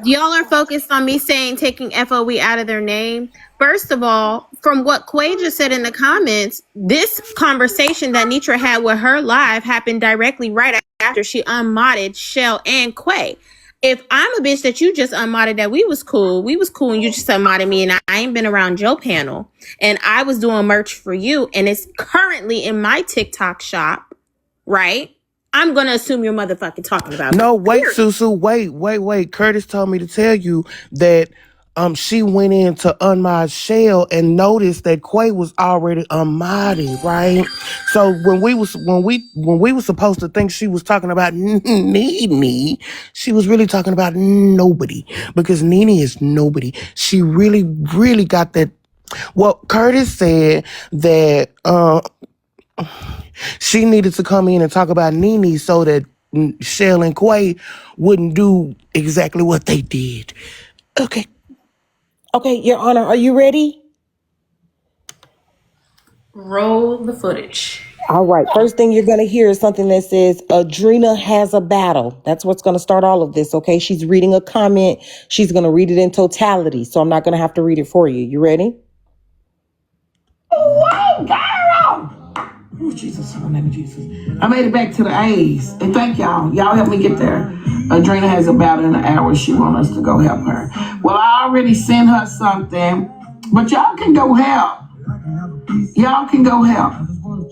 Y'all are focused on me saying taking FOE out of their name. First of all, from what Quay just said in the comments, this conversation that Nitra had with her live happened directly right after she unmodded Shell and Quay. If I'm a bitch that you just unmodded, that we was cool and you just unmodded me, and I ain't been around your panel, and I was doing merch for you, and it's currently in my TikTok shop, right? I'm gonna assume you're motherfucking talking about No, me. wait, Period. Susu, wait. Curtis told me to tell you that she went in to unmod Shell and noticed that Quay was already unmodded, right? So when we were supposed to think she was talking about Nene, she was really talking about nobody, because Nene is nobody. She really, really got that. Well, Curtis said that she needed to come in and talk about Nene so that Shell and Quay wouldn't do exactly what they did. Okay. Okay, Your Honor, are you ready? Roll the footage. All right. First thing you're going to hear is something that says, Adrena has a battle. That's what's going to start all of this, okay? She's reading a comment. She's going to read it in totality, so I'm not going to have to read it for you. You ready? Whoa, girl! Oh, Jesus, in the name of Jesus. I made it back to the A's. And thank y'all. Y'all helped me get there. Adrena has a battle in an hour. She wants us to go help her. Well, I already sent her something, but y'all can go help. Y'all can go help.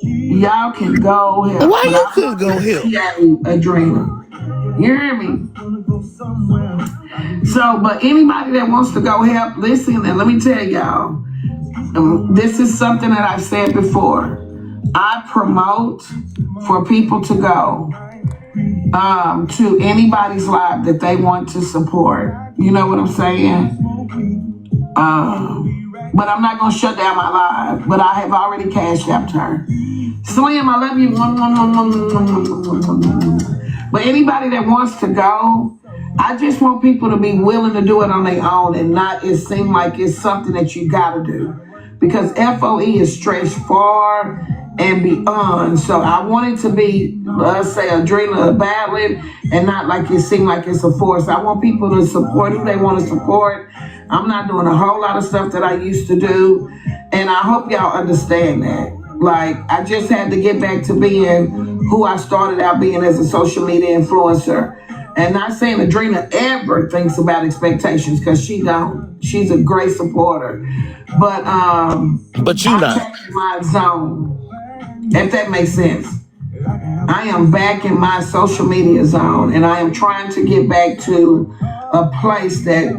Y'all can go help. Why you couldn't go help? Adrena. You hear me? So, but anybody that wants to go help, listen, and let me tell y'all, this is something that I've said before. I promote for people to go to anybody's live that they want to support. You know what I'm saying? But I'm not going to shut down my live. But I have already cashed out her. Slim, I love you. But anybody that wants to go, I just want people to be willing to do it on their own and not it seem like it's something that you got to do. Because FOE is stretched far and beyond. So I want it to be, let's say, Adrena badly and not like it seemed like it's a force. I want people to support who they want to support. I'm not doing a whole lot of stuff that I used to do. And I hope y'all understand that. Like, I just had to get back to being who I started out being as a social media influencer. And not saying Adrena ever thinks about expectations, because she don't. She's a great supporter. But you I'm not. back in my zone, if that makes sense. I am back in my social media zone, and I am trying to get back to a place that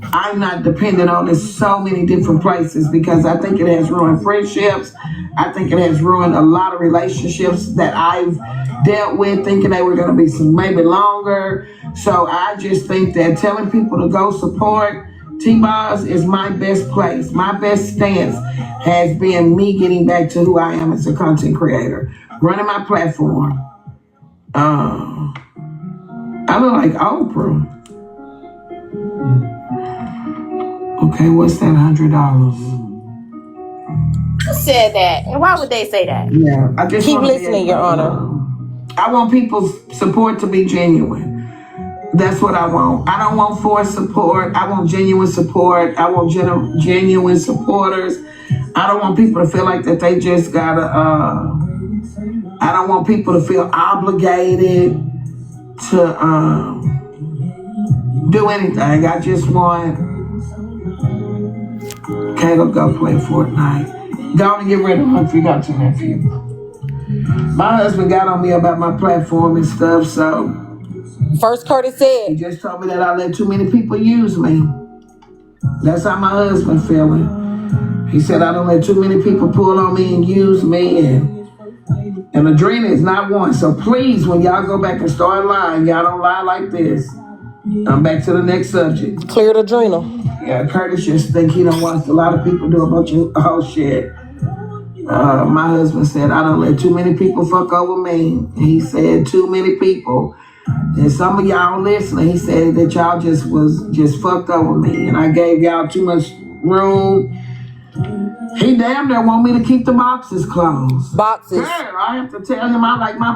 I'm not dependent on in so many different places, because I think it has ruined friendships. I think it has ruined a lot of relationships that I've dealt with thinking they were going to be some maybe longer. So I just think that telling people to go support T-Boz is my best place. My best stance has been me getting back to who I am as a content creator, running my platform. I look like Oprah. Okay, what's that $100? Who said that? And why would they say that? Yeah, I just Keep wanna listening, Your Honor. I want people's support to be genuine. That's what I want. I don't want forced support. I want genuine support. I want genuine supporters. I don't want people to feel like that they just gotta, I don't want people to feel obligated to do anything. I just want Caleb go play Fortnite. Go and get rid of him if you got to, nephew. My husband got on me about my platform and stuff, so First Curtis said, he just told me that I let too many people use me. That's how my husband feeling. He said I don't let too many people pull on me and use me, and Adrena is not one. So please, when y'all go back and start lying, y'all don't lie like this. I'm back to the next subject. cleared Adrena. Yeah, Curtis just think he don't want a lot of people do a bunch of shit. My husband said I don't let too many people fuck over me. He said too many people. And some of y'all listening, he said that y'all just fucked over me, and I gave y'all too much room. He damn near want me to keep the boxes closed. Boxes. Girl, I have to tell him I like my